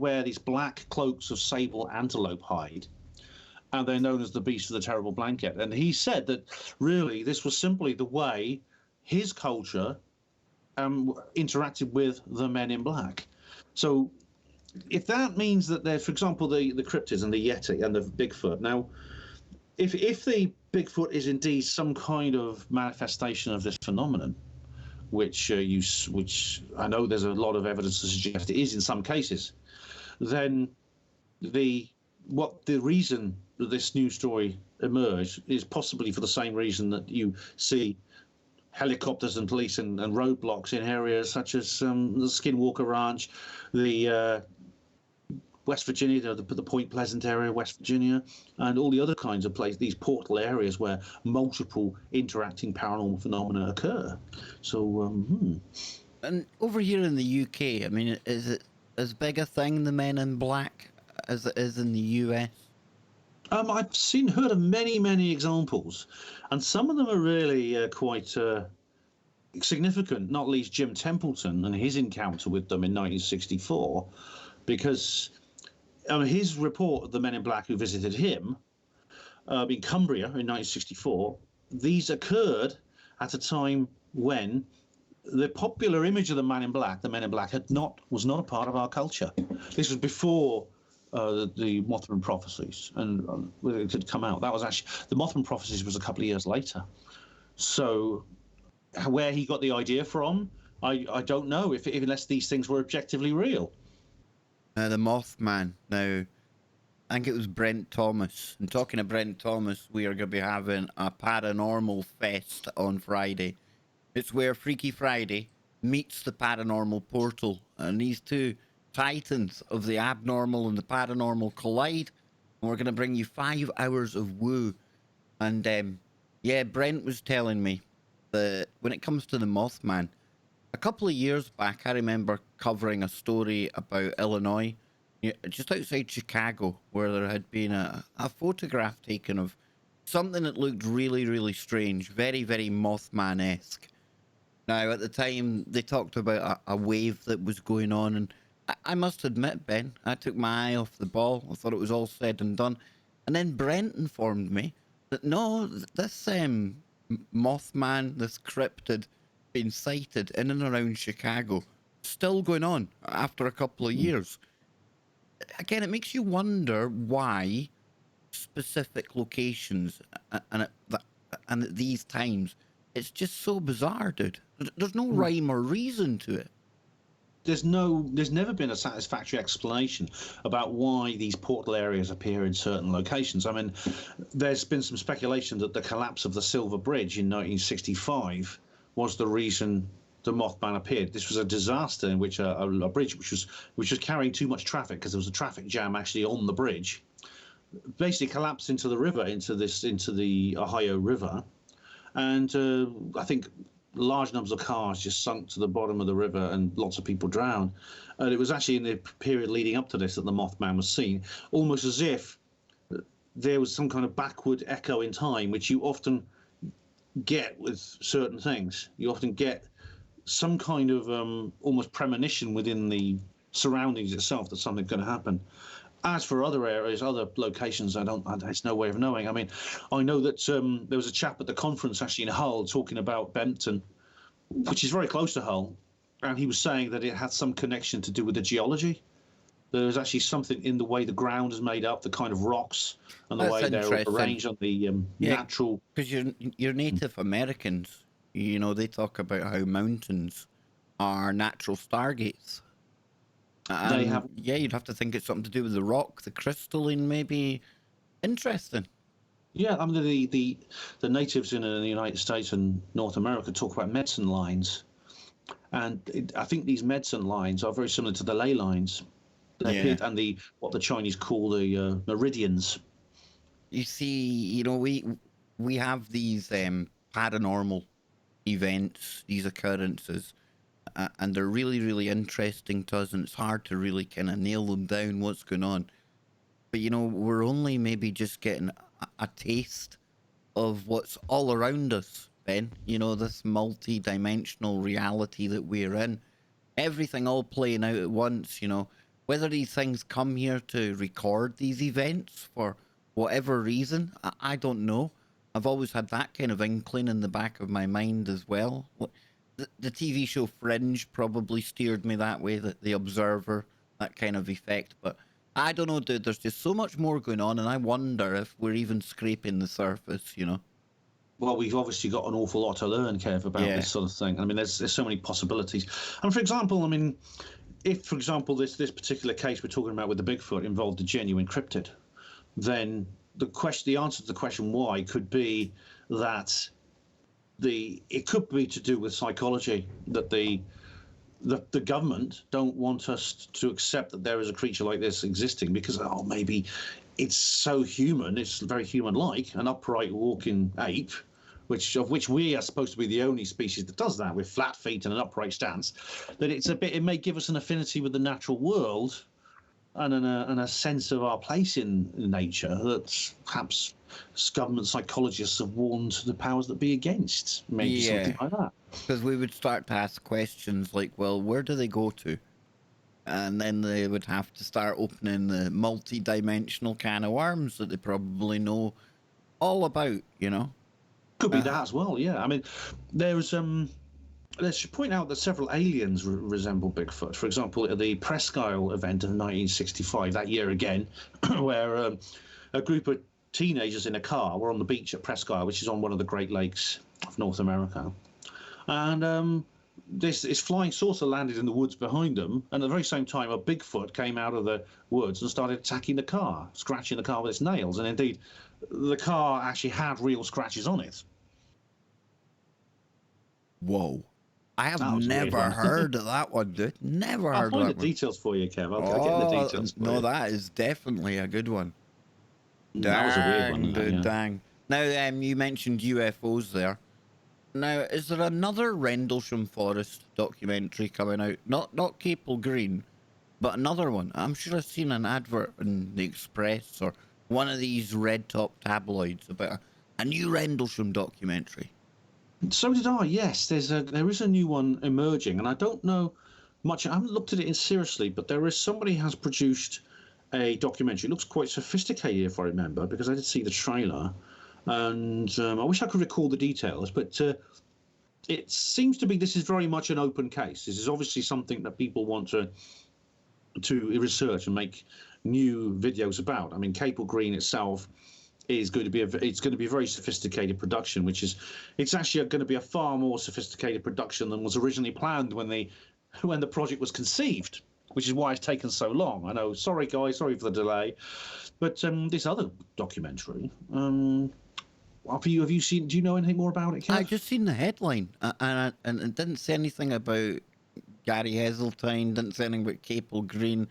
wear these black cloaks of sable antelope hide, and they're known as the beasts of the terrible blanket. And he said that really this was simply the way his culture interacted with the Men in Black. So if that means that they're, for example, the cryptids and the Yeti and the Bigfoot. Now, if the Bigfoot is indeed some kind of manifestation of this phenomenon, which I know there's a lot of evidence to suggest it is in some cases, then the reason that this news story emerged is possibly for the same reason that you see helicopters and police and roadblocks in areas such as the Skinwalker Ranch, the West Virginia, the Point Pleasant area, West Virginia, and all the other kinds of places, these portal areas where multiple interacting paranormal phenomena occur. So, And over here in the UK, I mean, is it as big a thing, the Men in Black, as it is in the US? I've heard of many examples, and some of them are really quite significant, not least Jim Templeton and his encounter with them in 1964, because his report of the Men in Black who visited him in Cumbria in 1964, these occurred at a time when the popular image of the Men in Black was not a part of our culture. This was before the Mothman prophecies, and it had come out. That was actually, the Mothman prophecies was a couple of years later. So where he got the idea from, I don't know, unless these things were objectively real. The Mothman. Now, I think it was Brent Thomas. And talking to Brent Thomas, we are going to be having a paranormal fest on Friday. It's where Freaky Friday meets the paranormal portal. And these two titans of the abnormal and the paranormal collide. And we're going to bring you 5 hours of woo. And, Brent was telling me that when it comes to the Mothman, a couple of years back, I remember covering a story about Illinois, just outside Chicago, where there had been a photograph taken of something that looked really, really strange, very, very Mothman-esque. Now, at the time, they talked about a wave that was going on, and I must admit, Ben, I took my eye off the ball. I thought it was all said and done. And then Brent informed me that no, this Mothman, this cryptid, been sighted in and around Chicago, still going on after a couple of Hmm. years. Again, it makes you wonder why specific locations and at these times. It's just so bizarre, dude. There's no Hmm. rhyme or reason to it. There's never been a satisfactory explanation about why these portal areas appear in certain locations. I mean, there's been some speculation that the collapse of the Silver Bridge in 1965 was the reason the Mothman appeared. This was a disaster in which a bridge which was carrying too much traffic because there was a traffic jam actually on the bridge, basically collapsed into the river, into the Ohio River, and I think large numbers of cars just sunk to the bottom of the river and lots of people drowned. And it was actually in the period leading up to this that the Mothman was seen, almost as if there was some kind of backward echo in time, which you often get with certain things. You often get some kind of almost premonition within the surroundings itself that something's going to happen. As for other areas, other locations, there's no way of knowing. I mean, I know that there was a chap at the conference actually in Hull talking about Bempton, which is very close to Hull, and he was saying that it had some connection to do with the geology. There was actually something in the way the ground is made up, the kind of rocks, and the That's way they're interesting. arranged on the Yeah, natural. because you're Native Americans. You know, they talk about how mountains are natural stargates. They And have, yeah, you'd have to think it's something to do with the rock, the crystalline, maybe. Interesting. yeah. I mean, the natives in the United States and North America talk about medicine lines, and I think these medicine lines are very similar to the ley lines. They appear, Yeah. and the what the Chinese call the meridians. You see, we have these paranormal events, these occurrences, and they're really, really interesting to us, and it's hard to really kind of nail them down what's going on. But we're only maybe just getting a taste of what's all around us, Ben. This multi-dimensional reality that we're in. Everything all playing out at once, Whether these things come here to record these events for whatever reason, I don't know. I've always had that kind of inkling in the back of my mind as well. The TV show Fringe probably steered me that way, the Observer, that kind of effect. But I don't know, dude. There's just so much more going on, and I wonder if we're even scraping the surface. Well, we've obviously got an awful lot to learn, Kev, about Yeah. this sort of thing. I mean, there's so many possibilities. And for example, I mean, if, for example, this particular case we're talking about with the Bigfoot involved a genuine cryptid, then the answer to the question why could be that it could be to do with psychology, that the government don't want us to accept that there is a creature like this existing because maybe it's so human, it's very human-like, an upright walking ape, of which we are supposed to be the only species that does that with flat feet and an upright stance, that it may give us an affinity with the natural world and a sense of our place in nature that perhaps government psychologists have warned the powers that be against. Maybe something Yeah. like that. Because we would start to ask questions like, well, where do they go to? And then they would have to start opening the multi-dimensional can of worms that they probably know all about. Could be Uh, that as well. Yeah, I mean, there's let's point out that several aliens resemble Bigfoot. For example, at the Presque Isle event of 1965, that year again, where a group of teenagers in a car were on the beach at Presque Isle, which is on one of the Great Lakes of North America, and this flying saucer landed in the woods behind them, and at the very same time, a Bigfoot came out of the woods and started attacking the car, scratching the car with its nails, and indeed, the car actually had real scratches on it. whoa. I have That was a weird never one. heard of that one, dude. Never I'll heard of find the that one. details for you, Kev. I'll get the Oh, details for no, you. that is definitely a good one. That was a weird one. Dang, dude, Yeah. dang. Now, you mentioned UFOs there. Now, is there another Rendlesham Forest documentary coming out? Not Capel Green, but another one. I'm sure I've seen an advert in the Express or one of these red top tabloids about a new Rendlesham documentary. So did I. Yes, there is a new one emerging, and I don't know much. I haven't looked at it in seriously, but there is somebody has produced a documentary. It looks quite sophisticated, if I remember, because I did see the trailer, and I wish I could recall the details, but it seems to be this is very much an open case. This is obviously something that people want to research and make new videos about. I mean, Cable Green itself is going to be a very sophisticated production, it's actually going to be a far more sophisticated production than was originally planned when the project was conceived, which is why it's taken so long. I know, sorry guys, sorry for the delay, but this other documentary, have you seen? Do you know anything more about it, Kev? I just seen the headline, and it didn't say anything about Gary Heseltine, didn't say anything about Capel Green,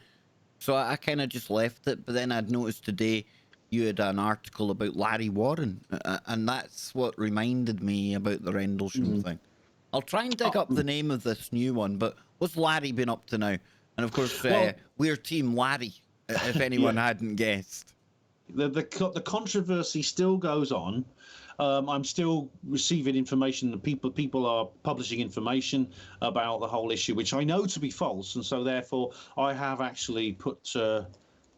so I kind of just left it. But then I'd noticed today you had an article about Larry Warren, and that's what reminded me about the Rendlesham thing. I'll try and dig up the name of this new one, but what's Larry been up to now? And of course, we're Team Larry, if anyone hadn't guessed. The controversy still goes on. I'm still receiving information. People are publishing information about the whole issue, which I know to be false, and so therefore I have actually put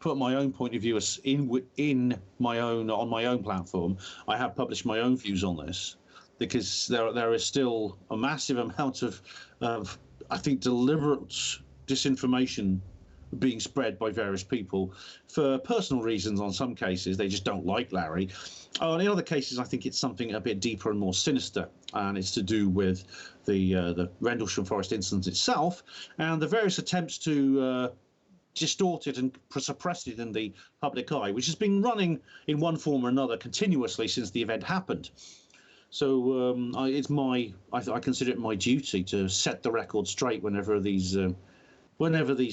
my own point of view on my own platform. I have published my own views on this because there is still a massive amount of I think deliberate disinformation being spread by various people for personal reasons. On some cases, they just don't like Larry. In other cases, I think it's something a bit deeper and more sinister, and it's to do with the Rendlesham Forest incident itself and the various attempts to distort it and suppress it in the public eye, which has been running in one form or another continuously since the event happened. So I consider it my duty to set the record straight whenever these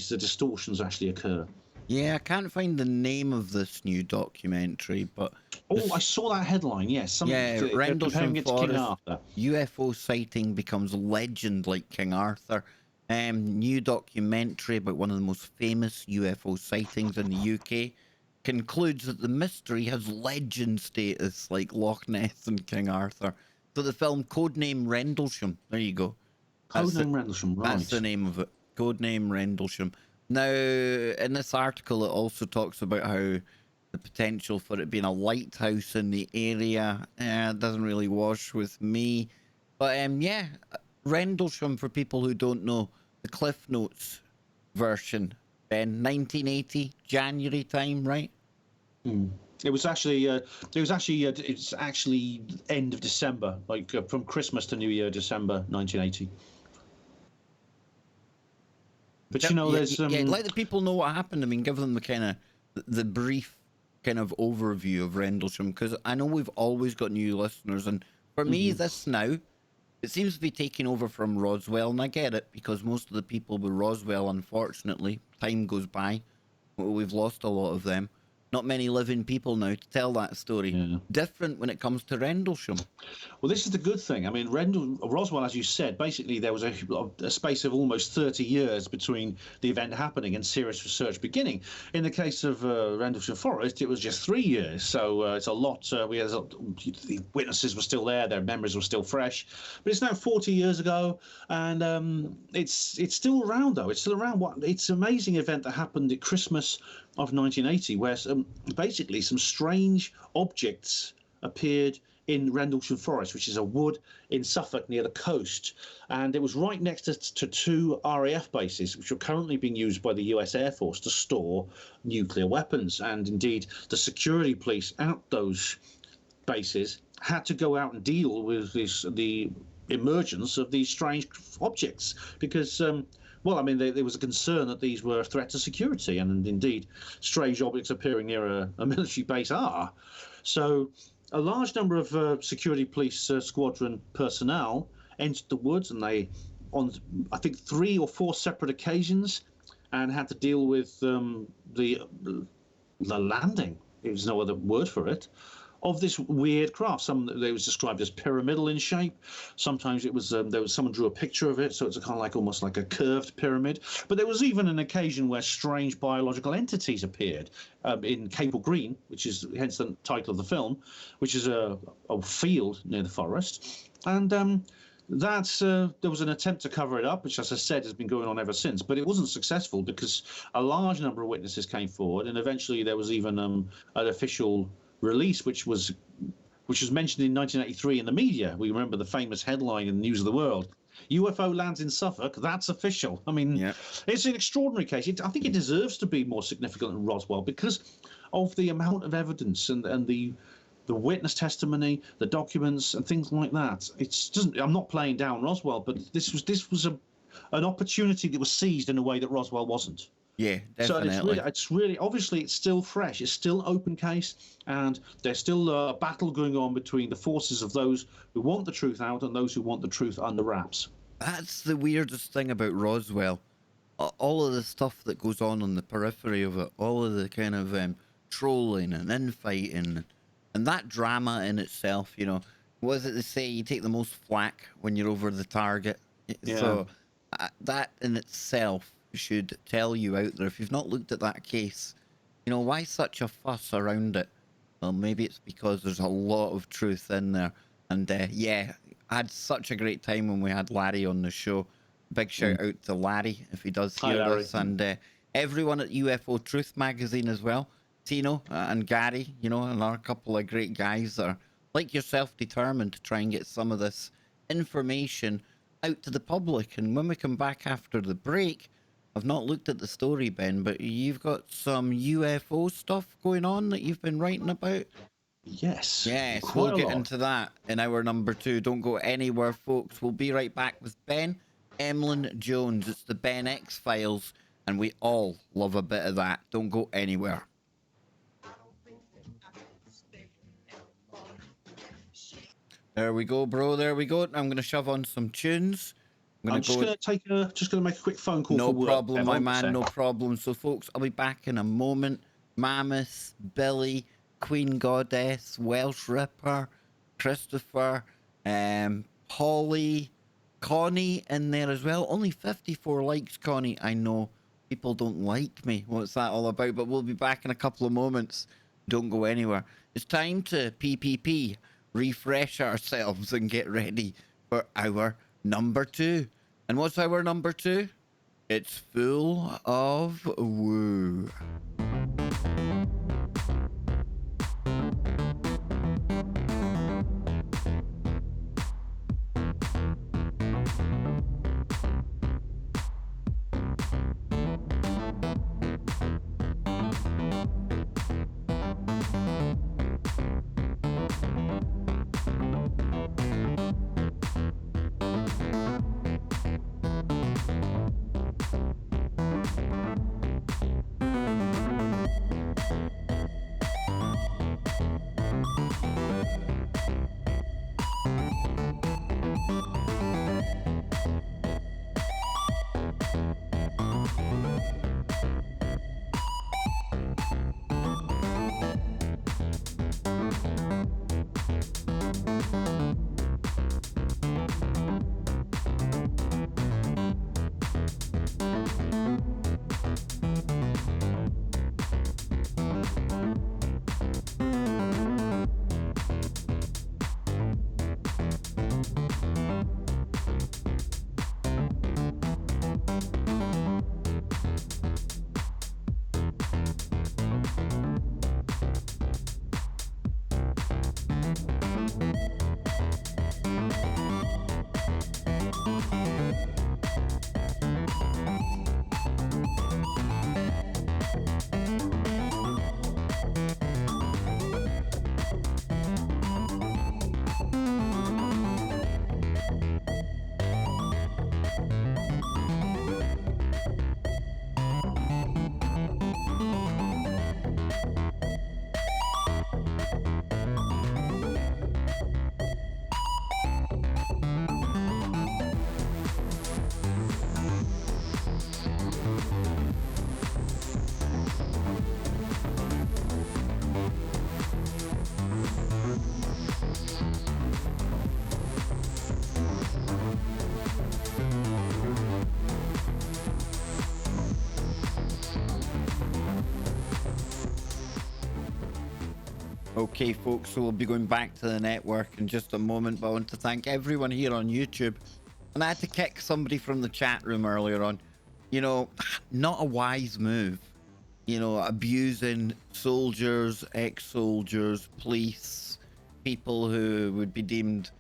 distortions actually occur. Yeah, I can't find the name of this new documentary, but I saw that headline. Yes, Rendlesham Forest UFO sighting becomes legend like King Arthur. New documentary about one of the most famous UFO sightings in the UK concludes that the mystery has legend status like Loch Ness and King Arthur. So the film Codename Rendlesham. There you go. Codename Rendlesham, right? That's the name of it. Codename Rendlesham. Now, in this article, it also talks about how the potential for it being a lighthouse in the area doesn't really wash with me. But Rendlesham, for people who don't know, the Cliff Notes version, Ben, 1980 January time, right? It's actually end of December, like from Christmas to New Year, December 1980. But there's let the people know what happened. I mean, give them the kind of the brief kind of overview of Rendlesham, because I know we've always got new listeners, and for me, this now, it seems to be taking over from Roswell, and I get it, because most of the people with Roswell, unfortunately, time goes by, we've lost a lot of them. Not many living people now to tell that story. Yeah. Different when it comes to Rendlesham. Well, this is the good thing. I mean, Roswell, as you said, basically there was a space of almost 30 years between the event happening and serious research beginning. In the case of Rendlesham Forest, it was just 3 years. So it's a lot. The witnesses were still there. Their memories were still fresh. But it's now 40 years ago, and it's still around, though. It's still around. It's an amazing event that happened at Christmas of 1980, where basically some strange objects appeared in Rendlesham Forest, which is a wood in Suffolk near the coast, and it was right next to two RAF bases, which are currently being used by the US Air Force to store nuclear weapons. And indeed, the security police at those bases had to go out and deal with the emergence of these strange objects because there was a concern that these were a threat to security, and indeed, strange objects appearing near a military base are. So a large number of security police squadron personnel entered the woods, and they, on I think 3 or 4 separate occasions, and had to deal with the landing. There's no other word for it. Of this weird craft. It was described as pyramidal in shape. Sometimes it was someone drew a picture of it, so it's kind of like almost like a curved pyramid. But there was even an occasion where strange biological entities appeared in Capel Green, which is hence the title of the film, which is a field near the forest. And there was an attempt to cover it up, which, as I said, has been going on ever since. But it wasn't successful because a large number of witnesses came forward, and eventually there was even an official release, which was mentioned in 1983 in the media. We remember the famous headline in the News of the World: UFO lands in Suffolk. That's official. I mean, Yeah. it's an extraordinary case. I think it deserves to be more significant than Roswell because of the amount of evidence and the witness testimony, the documents, and things like that. I'm not playing down Roswell, but this was an opportunity that was seized in a way that Roswell wasn't. Yeah, So definitely. it's really obviously it's still fresh. It's still open case, and there's still a battle going on between the forces of those who want the truth out and those who want the truth under wraps. That's the weirdest thing about Roswell. All of the stuff that goes on the periphery of it, all of the kind of trolling and infighting, and that drama in itself, what is it they say? You take the most flack when you're over the target. Yeah. So that in itself should tell you out there, if you've not looked at that case, why such a fuss around it? Well, maybe it's because there's a lot of truth in there. And yeah, I had such a great time when we had Larry on the show. Big shout out to Larry if he does Hi, hear Larry. this, and everyone at UFO Truth magazine as well. Tino and Gary, and are a couple of great guys that are, like yourself, determined to try and get some of this information out to the public. And when we come back after the break, I've not looked at the story, Ben, but you've got some UFO stuff going on that you've been writing about. Yes. Yes, Quite we'll a get lot. into that in hour number 2. Don't go anywhere, folks. We'll be right back with Ben Emlyn-Jones. It's the Ben X Files, and we all love a bit of that. Don't go anywhere. There we go, bro. There we go. I'm going to shove on some tunes. I'm just going to make a quick phone call No for work. problem, my Hold on a man. sec. No problem. So, folks, I'll be back in a moment. Mammoth, Billy, Queen Goddess, Welsh Ripper, Christopher, Holly, Connie in there as well. Only 54 likes, Connie. I know people don't like me. What's that all about? But we'll be back in a couple of moments. Don't go anywhere. It's time to PPP, refresh ourselves, and get ready for hour number 2. And what's hour number 2? It's full of woo. Okay, folks, so we'll be going back to the network in just a moment, but I want to thank everyone here on YouTube. And I had to kick somebody from the chat room earlier on. You know, not a wise move. You know, abusing soldiers, ex-soldiers, police, people who would be deemed,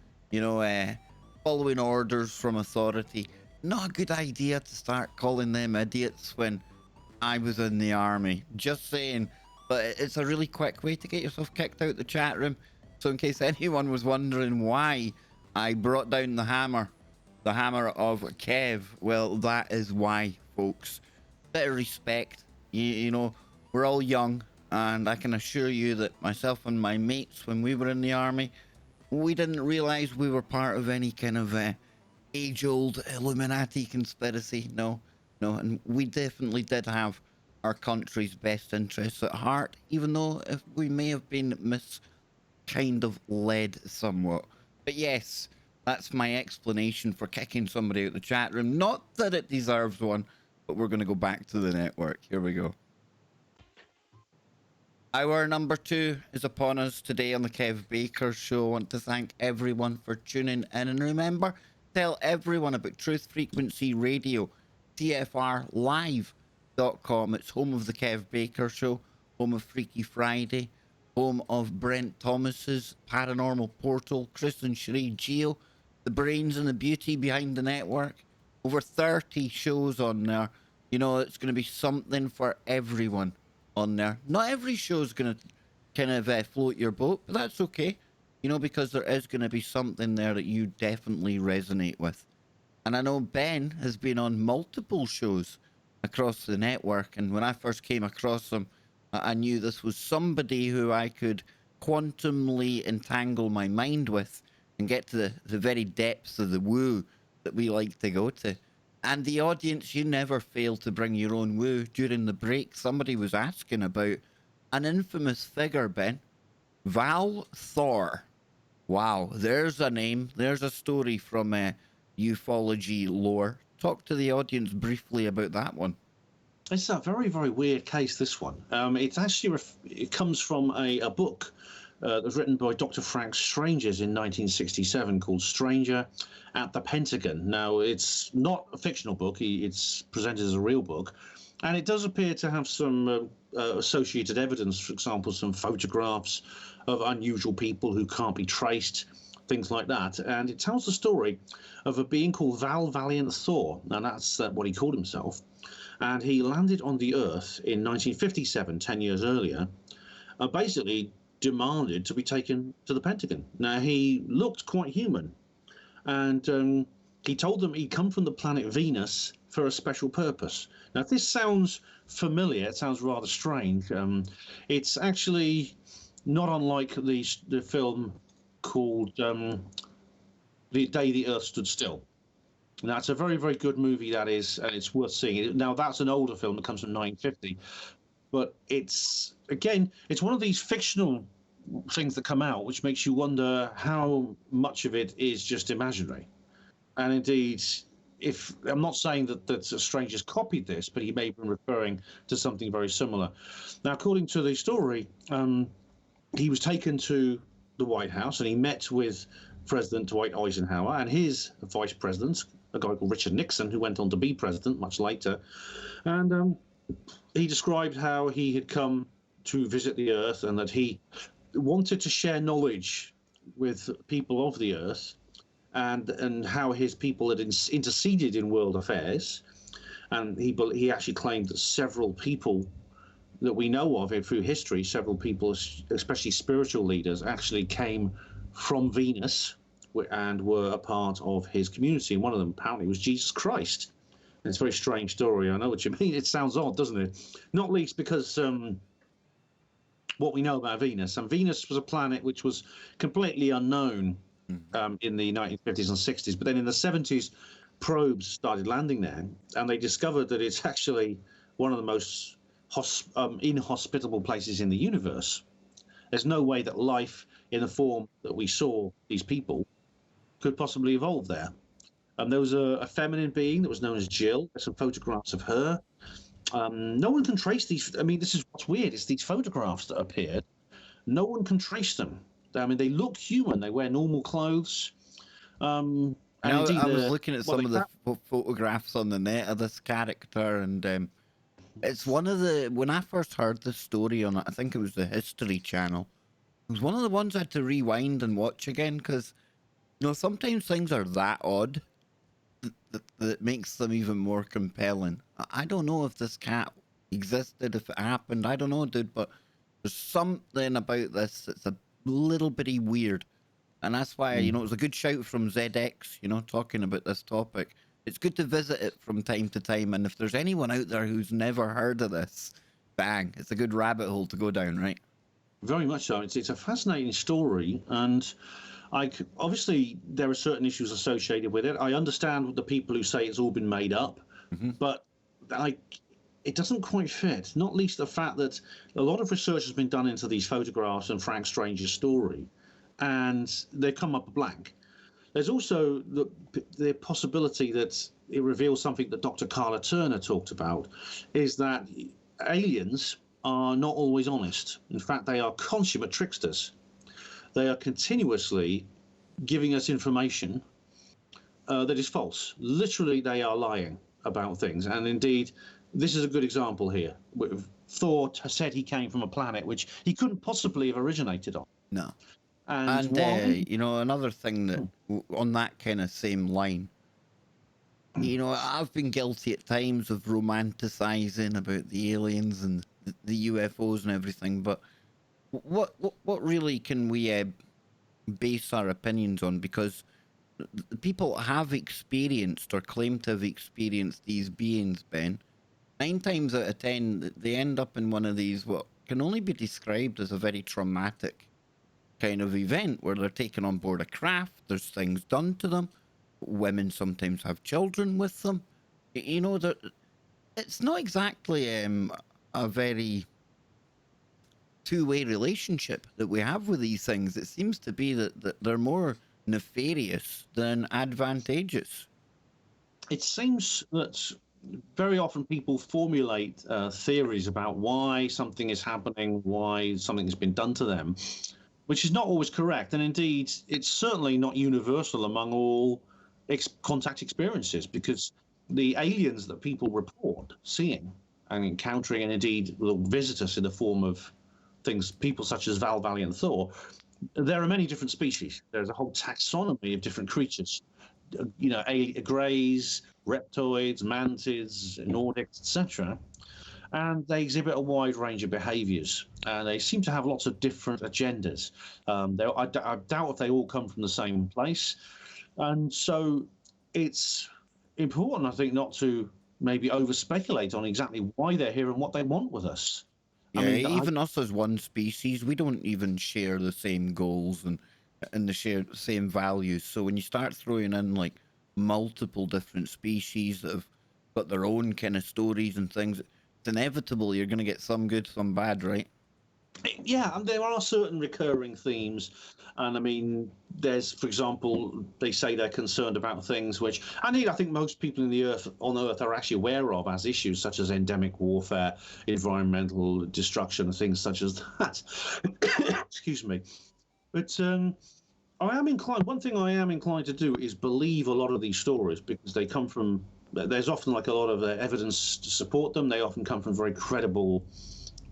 following orders from authority. Not a good idea to start calling them idiots when I was in the army. Just saying. But it's a really quick way to get yourself kicked out the chat room. So in case anyone was wondering why I brought down the hammer of Kev, well, that is why, folks. Bit of respect. You know, we're all young, and I can assure you that myself and my mates, when we were in the army, we didn't realize we were part of any kind of age-old Illuminati conspiracy. No, and we definitely did have our country's best interests at heart, even though if we may have been led somewhat. But yes, that's my explanation for kicking somebody out the chat room. Not that it deserves one, but we're going to go back to the network. Here we go. Hour number 2 is upon us today on the Kev Baker Show. I want to thank everyone for tuning in. And remember, tell everyone about Truth Frequency Radio, TFRlive.com. It's home of the Kev Baker Show, home of Freaky Friday, home of Brent Thomas's Paranormal Portal, Chris and Sheree Geo, the brains and the beauty behind the network. Over 30 shows on there. You know, it's going to be something for everyone on there. Not every show is going to kind of float your boat, but that's okay. You know, because there is going to be something there that you definitely resonate with. And I know Ben has been on multiple shows across the network. And when I first came across him, I knew this was somebody who I could quantumly entangle my mind with and get to the very depths of the woo that we like to go to. And the audience, you never fail to bring your own woo. During the break, somebody was asking about an infamous figure, Ben. Val Thor. Wow, there's a name. There's a story from ufology lore. Talk to the audience briefly about that one. It's a very, very weird case, this one. It's actually, it comes from a book that was written by Dr. Frank Strangers in 1967 called Stranger at the Pentagon. Now, it's not a fictional book. It's presented as a real book. And it does appear to have some associated evidence, for example, some photographs of unusual people who can't be traced, things like that. And it tells the story of a being called Val Valiant Thor. Now, that's what he called himself. And he landed on the Earth in 1957, 10 years earlier, basically demanded to be taken to the Pentagon. Now, he looked quite human, and he told them he'd come from the planet Venus for a special purpose. Now, if this sounds familiar, it sounds rather strange. It's actually not unlike the film called The Day the Earth Stood Still. Now, it's a very, very good movie, that is, and it's worth seeing. Now, that's an older film that comes from 1950, but it's, again, it's one of these fictional things that come out, which makes you wonder how much of it is just imaginary. And indeed, if I'm not saying that Stranger's copied this, but he may have been referring to something very similar. Now, according to the story, he was taken to the White House and he met with President Dwight Eisenhower and his vice president, a guy called Richard Nixon, who went on to be president much later. And he described how he had come to visit the Earth and that he wanted to share knowledge with people of the Earth and how his people had interceded in world affairs. And he actually claimed that several people that we know of through history, several people, especially spiritual leaders, actually came from Venus and were a part of his community. And one of them apparently was Jesus Christ. And it's a very strange story. I know what you mean. It sounds odd, doesn't it? Not least because what we know about Venus. And Venus was a planet which was completely unknown in the 1950s and 60s. But then in the 70s, probes started landing there. And they discovered that it's actually one of the most inhospitable places in the universe. There's no way that life in the form that we saw these people could possibly evolve there. There was a feminine being that was known as Jill. There's some photographs of her. No one can trace these. I mean, this is what's weird. It's these photographs that appeared. no one can trace them. I mean, they look human. They wear normal clothes. And Now, indeed, I was looking at well, some of the photographs on the net of this character, and it's one of the, when I first heard the story on it, I think it was the History Channel. It was one of the ones I had to rewind and watch again because, sometimes things are that odd that makes them even more compelling. I don't know if this cat existed, if it happened. I don't know, dude, but there's something about this that's a little bitty weird. And that's why, it was a good shout from ZX, talking about this topic. It's good to visit it from time to time. And if there's anyone out there who's never heard of this, bang, it's a good rabbit hole to go down, right? very much so. It's a fascinating story, and obviously there are certain issues associated with it. I understand the people who say it's all been made up, but it doesn't quite fit. Not least the fact that a lot of research has been done into these photographs and Frank Strange's story, and they come up blank. There's also the possibility that it reveals something that Dr. Carla Turner talked about, is that aliens are not always honest. In fact, they are consummate tricksters. They are continuously giving us information that is false. Literally, they are lying about things. And indeed, this is a good example here. Thor said he came from a planet which he couldn't possibly have originated on. No. And why? Another thing that, on that kind of same line, I've been guilty at times of romanticizing about the aliens and the UFOs and everything, but what really can we base our opinions on? Because the people have experienced or claim to have experienced these beings, Ben. 9 times out of 10, they end up in one of these, what can only be described as a very traumatic kind of event where they're taken on board a craft, there's things done to them, women sometimes have children with them. It's not exactly a very two-way relationship that we have with these things. It seems to be that they're more nefarious than advantageous. It seems that very often people formulate theories about why something is happening, why something has been done to them, which is not always correct. And indeed, it's certainly not universal among all contact experiences, because the aliens that people report seeing and encountering, and indeed will visit us in the form of people such as Val, Valiant, Thor, there are many different species. There's a whole taxonomy of different creatures, greys, reptoids, mantids, Nordics, etc. And they exhibit a wide range of behaviors, and they seem to have lots of different agendas. I doubt if they all come from the same place. And so it's important, I think, not to maybe over-speculate on exactly why they're here and what they want with us. Yeah, even us as one species, we don't even share the same goals and the same values. So when you start throwing in like multiple different species that have got their own kind of stories and things, it's inevitable you're going to get some good, some bad, right? Yeah, and there are certain recurring themes. And I mean, there's, for example, they say they're concerned about things which, I think most people on Earth are actually aware of as issues, such as endemic warfare, environmental destruction, and things such as that. Excuse me. But one thing I am inclined to do is believe a lot of these stories, because they come from, there's often like a lot of evidence to support them. They often come from very credible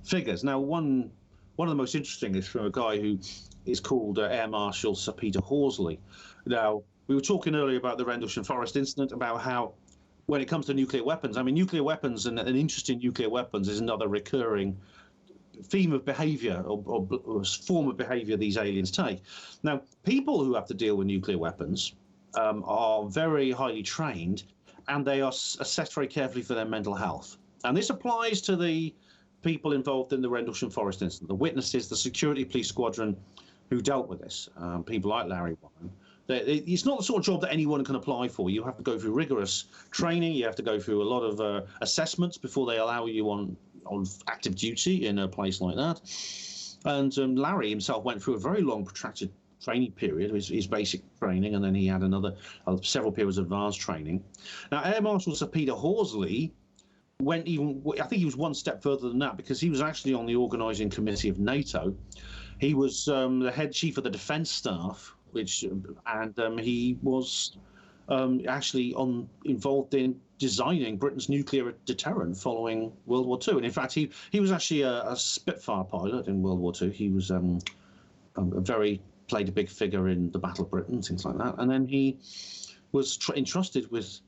figures. Now, one of the most interesting is from a guy who is called Air Marshal Sir Peter Horsley. Now, we were talking earlier about the Rendlesham Forest incident, about how when it comes to nuclear weapons, nuclear weapons and an interest in nuclear weapons is another recurring theme of behavior or form of behavior these aliens take. Now, people who have to deal with nuclear weapons are very highly trained, and they are assessed very carefully for their mental health. And this applies to the people involved in the Rendlesham Forest incident, the witnesses, the security police squadron who dealt with this, people like Larry Warren. It's not the sort of job that anyone can apply for. You have to go through rigorous training. You have to go through a lot of assessments before they allow you on active duty in a place like that. And Larry himself went through a very long, protracted training period, his basic training, and then he had several periods of advanced training. Now, Air Marshal Sir Peter Horsley I think he was one step further than that, because he was actually on the organising committee of NATO. He was the head chief of the defence staff, and he was actually involved in designing Britain's nuclear deterrent following World War II. And in fact, he was actually a Spitfire pilot in World War II. He was played a big figure in the Battle of Britain, things like that. And then he was entrusted with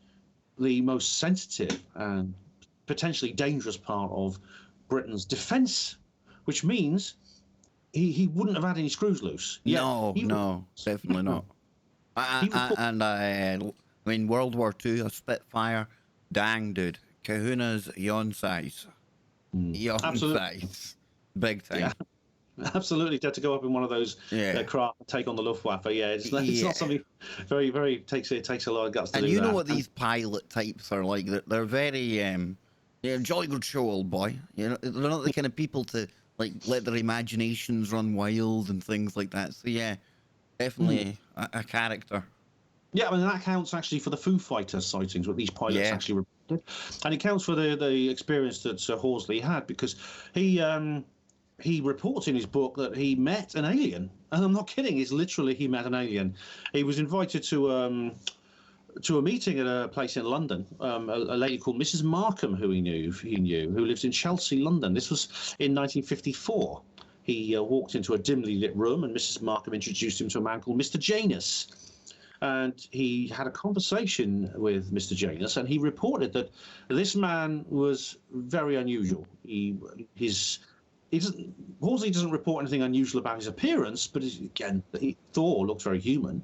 the most sensitive and potentially dangerous part of Britain's defence, which means he wouldn't have had any screws loose. No, definitely not. I mean, World War II, a Spitfire, dang, dude. Kahuna's yawn size. Yawn size. Big time. Yeah. Absolutely, to go up in one of those craft and take on the Luftwaffe. Yeah, it's not something very takes a lot of guts to do that. And you know what these pilot types are like? They're very jolly good show, old boy. You know, they're not the kind of people to like let their imaginations run wild and things like that. So yeah, definitely a character. Yeah, I mean that counts actually for the Foo Fighters sightings, what these pilots actually reported, and it counts for the experience that Sir Horsley had, because he reports in his book that he met an alien, and I'm not kidding. It's literally he met an alien. He was invited to a meeting at a place in London. A lady called Mrs. Markham, who he knew, who lives in Chelsea, London. This was in 1954. He walked into a dimly lit room, and Mrs. Markham introduced him to a man called Mr. Janus. And he had a conversation with Mr. Janus, and he reported that this man was very unusual. Horsley doesn't report anything unusual about his appearance, but Thor looked very human.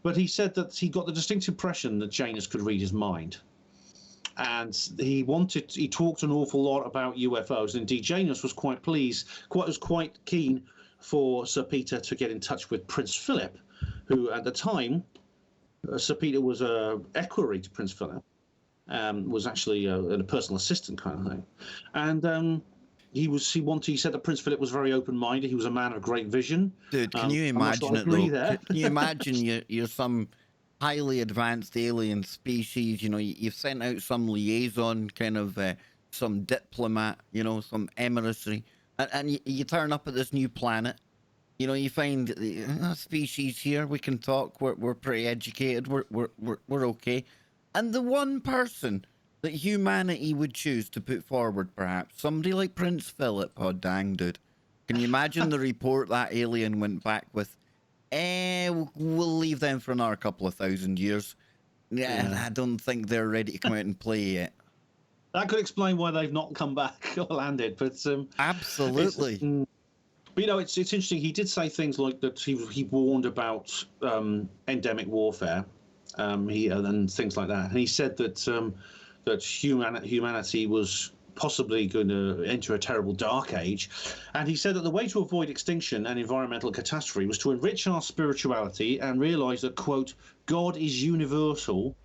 But he said that he got the distinct impression that Janus could read his mind. And he talked an awful lot about UFOs. Indeed, Janus was quite keen for Sir Peter to get in touch with Prince Philip, who at the time, Sir Peter was a equerry to Prince Philip, was actually a personal assistant kind of thing. And he said that Prince Philip was very open-minded. He was a man of great vision. Dude, can you imagine it though? Can you imagine you're some highly advanced alien species? You know, you've sent out some liaison, kind of some diplomat, you know, some emissary, and you turn up at this new planet. You know, you find a species here. We can talk. We're pretty educated. We're okay. And the one person that humanity would choose to put forward, perhaps somebody like Prince Philip. Oh, dang, dude! Can you imagine the report that alien went back with? We'll leave them for another couple of 1,000 years. Yeah, I don't think they're ready to come out and play yet. That could explain why they've not come back or landed. But absolutely. But you know, it's interesting. He did say things like that. He warned about endemic warfare, and things like that. And he said that that humanity was possibly going to enter a terrible dark age. And he said that the way to avoid extinction and environmental catastrophe was to enrich our spirituality and realize that, quote, God is universal,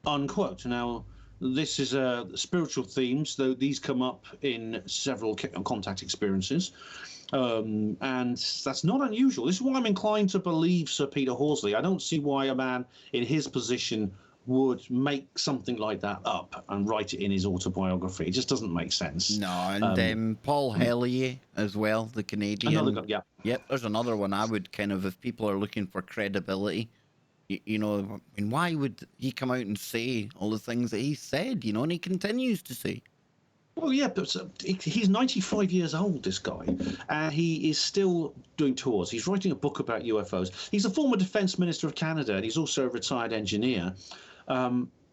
unquote. Now, this is spiritual themes, though these come up in several contact experiences. And that's not unusual. This is why I'm inclined to believe Sir Peter Horsley. I don't see why a man in his position would make something like that up and write it in his autobiography. It just doesn't make sense. No, and Paul Hellier as well, the Canadian. Another guy, yeah. Yep, there's another one I would kind of, if people are looking for credibility, you know, I mean, why would he come out and say all the things that he said, you know, and he continues to say? Well, yeah, but he's 95 years old, this guy, and he is still doing tours. He's writing a book about UFOs. He's a former Defence Minister of Canada, and he's also a retired engineer.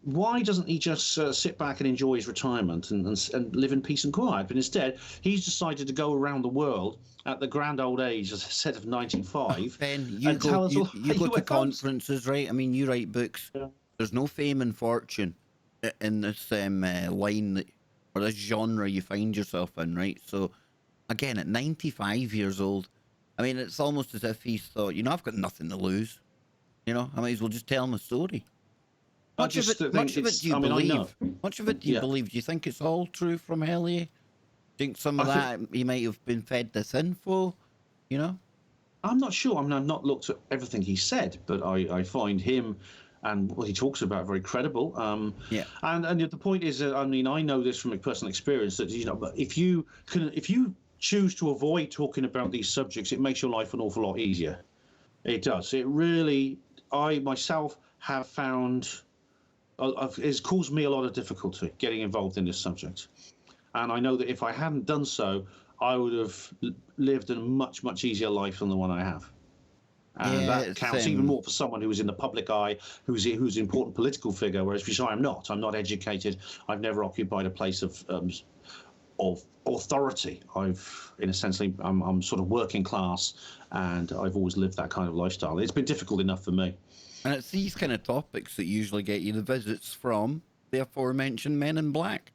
Why doesn't he just sit back and enjoy his retirement and live in peace and quiet? But instead, he's decided to go around the world at the grand old age, as I said, of 95. Ben, you go to conferences, right? I mean, you write books. Yeah. There's no fame and fortune in this line or this genre you find yourself in, right? So, again, at 95 years old, I mean, it's almost as if he's thought, you know, I've got nothing to lose. You know, I might as well just tell my story. Much of it do you believe? Much of it do you believe? Do you think it's all true from Hellier? Do you think some of that he might have been fed this info? You know? I'm not sure. I mean, I've not looked at everything he said, but I find him and what he talks about very credible. And the point is that, I mean, I know this from a personal experience that, you know, if you choose to avoid talking about these subjects, it makes your life an awful lot easier. It does. It really. I myself have found it's caused me a lot of difficulty getting involved in this subject, and I know that if I hadn't done so, I would have lived a much, much easier life than the one I have. And Yeah, that it's counts even more for someone who is in the public eye, who's an important political figure. Whereas for sure, I'm not. I'm not educated. I've never occupied a place of authority. In a sense, I'm sort of working class, and I've always lived that kind of lifestyle. It's been difficult enough for me. and it's these kind of topics that usually get you the visits from the aforementioned Men in Black.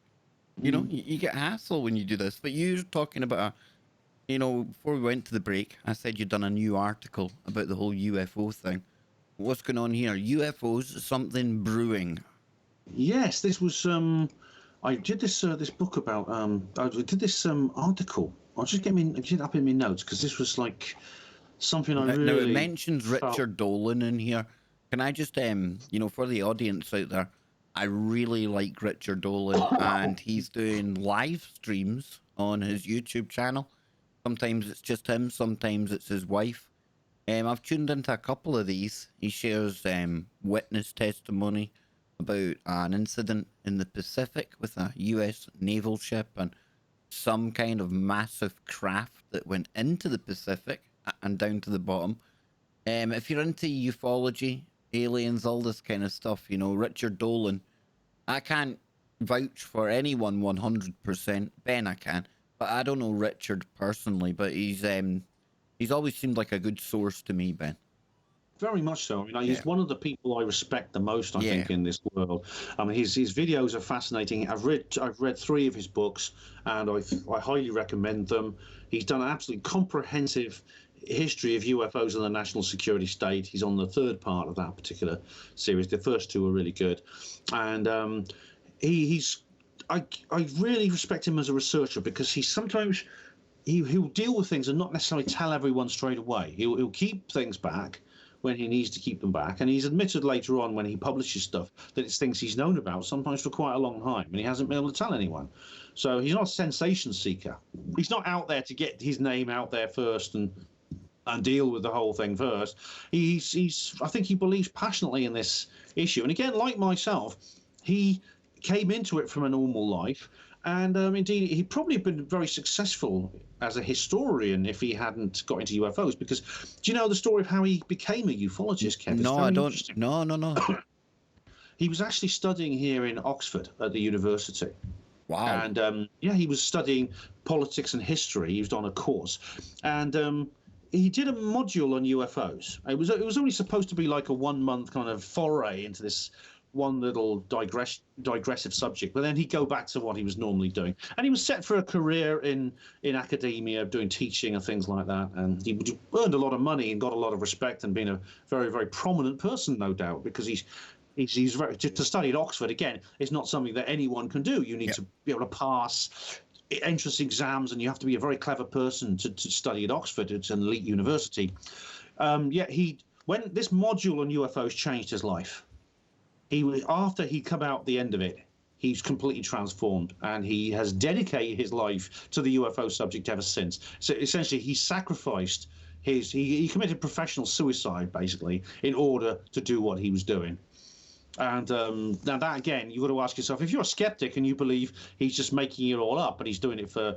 You know, you get hassle when you do this. But you're talking about before we went to the break, I said you'd done a new article about the whole UFO thing. What's going on here? UFOs, something brewing. Yes, this was. I did this book about. I did this article. I'll just get it up in my notes because this was like something I really. Now it mentions felt... Richard Dolan in here. Can I just, for the audience out there, I really like Richard Dolan, and he's doing live streams on his YouTube channel. Sometimes it's just him, sometimes it's his wife. I've tuned into a couple of these. He shares witness testimony about an incident in the Pacific with a US naval ship and some kind of massive craft that went into the Pacific and down to the bottom. If you're into ufology, aliens, all this kind of stuff, Richard Dolan, I can't vouch for anyone 100%. Ben, I can. But I don't know Richard personally, but he's always seemed like a good source to me, Ben. Very much so. I mean, he's one of the people I respect the most, I think, in this world. I mean, his videos are fascinating. I've read 3 of his books, and I highly recommend them. He's done an absolutely comprehensive history of UFOs and the national security state. He's on the 3rd part of that particular series. The first 2 are really good, and I really respect him as a researcher because he'll deal with things and not necessarily tell everyone straight away. He'll keep things back when he needs to keep them back. And he's admitted later on when he publishes stuff that it's things he's known about, sometimes for quite a long time, and he hasn't been able to tell anyone. So he's not a sensation seeker. He's not out there to get his name out there first and deal with the whole thing first. I think he believes passionately in this issue. And again, like myself, he came into it from a normal life. And indeed, he'd probably been very successful as a historian if he hadn't got into UFOs. Because do you know the story of how he became a ufologist, Kev? No, I don't. No. He was actually studying here in Oxford at the university. Wow. And he was studying politics and history. He was on a course, and he did a module on UFOs. It was only supposed to be like a 1-month kind of foray into this one little digressive subject, but then he'd go back to what he was normally doing, and he was set for a career in academia, doing teaching and things like that. And he earned a lot of money and got a lot of respect and been a very, very prominent person, no doubt, because he's very, to study at Oxford again is not something that anyone can do. You need to be able to pass entrance exams, and you have to be a very clever person to study at Oxford. It's an elite university. When this module on UFOs changed his life. After he come out the end of it, he's completely transformed, and he has dedicated his life to the UFO subject ever since. So essentially, he sacrificed he committed professional suicide, basically, in order to do what he was doing. And now that, again, you've got to ask yourself, if you're a skeptic and you believe he's just making it all up and he's doing it for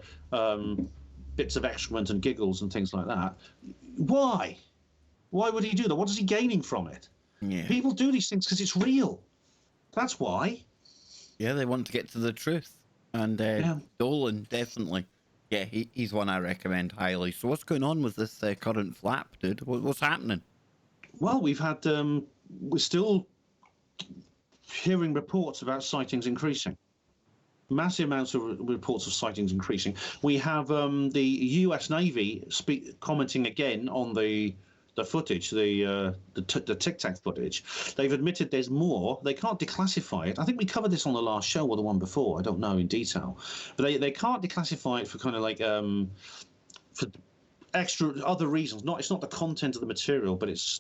bits of excrement and giggles and things like that, why? Why would he do that? What is he gaining from it? Yeah. People do these things because it's real. That's why. Yeah, they want to get to the truth. And Dolan, definitely. Yeah, he's one I recommend highly. So what's going on with this current flap, dude? What's happening? Well, we've had... we're still hearing reports about sightings increasing. Massive amounts of reports of sightings increasing. We have the US Navy commenting again on the footage, the Tic Tac footage. They've admitted there's more. They can't declassify it. I think we covered this on the last show or the one before. I don't know in detail, but they can't declassify it for kind of like for extra other reasons. It's not the content of the material, but it's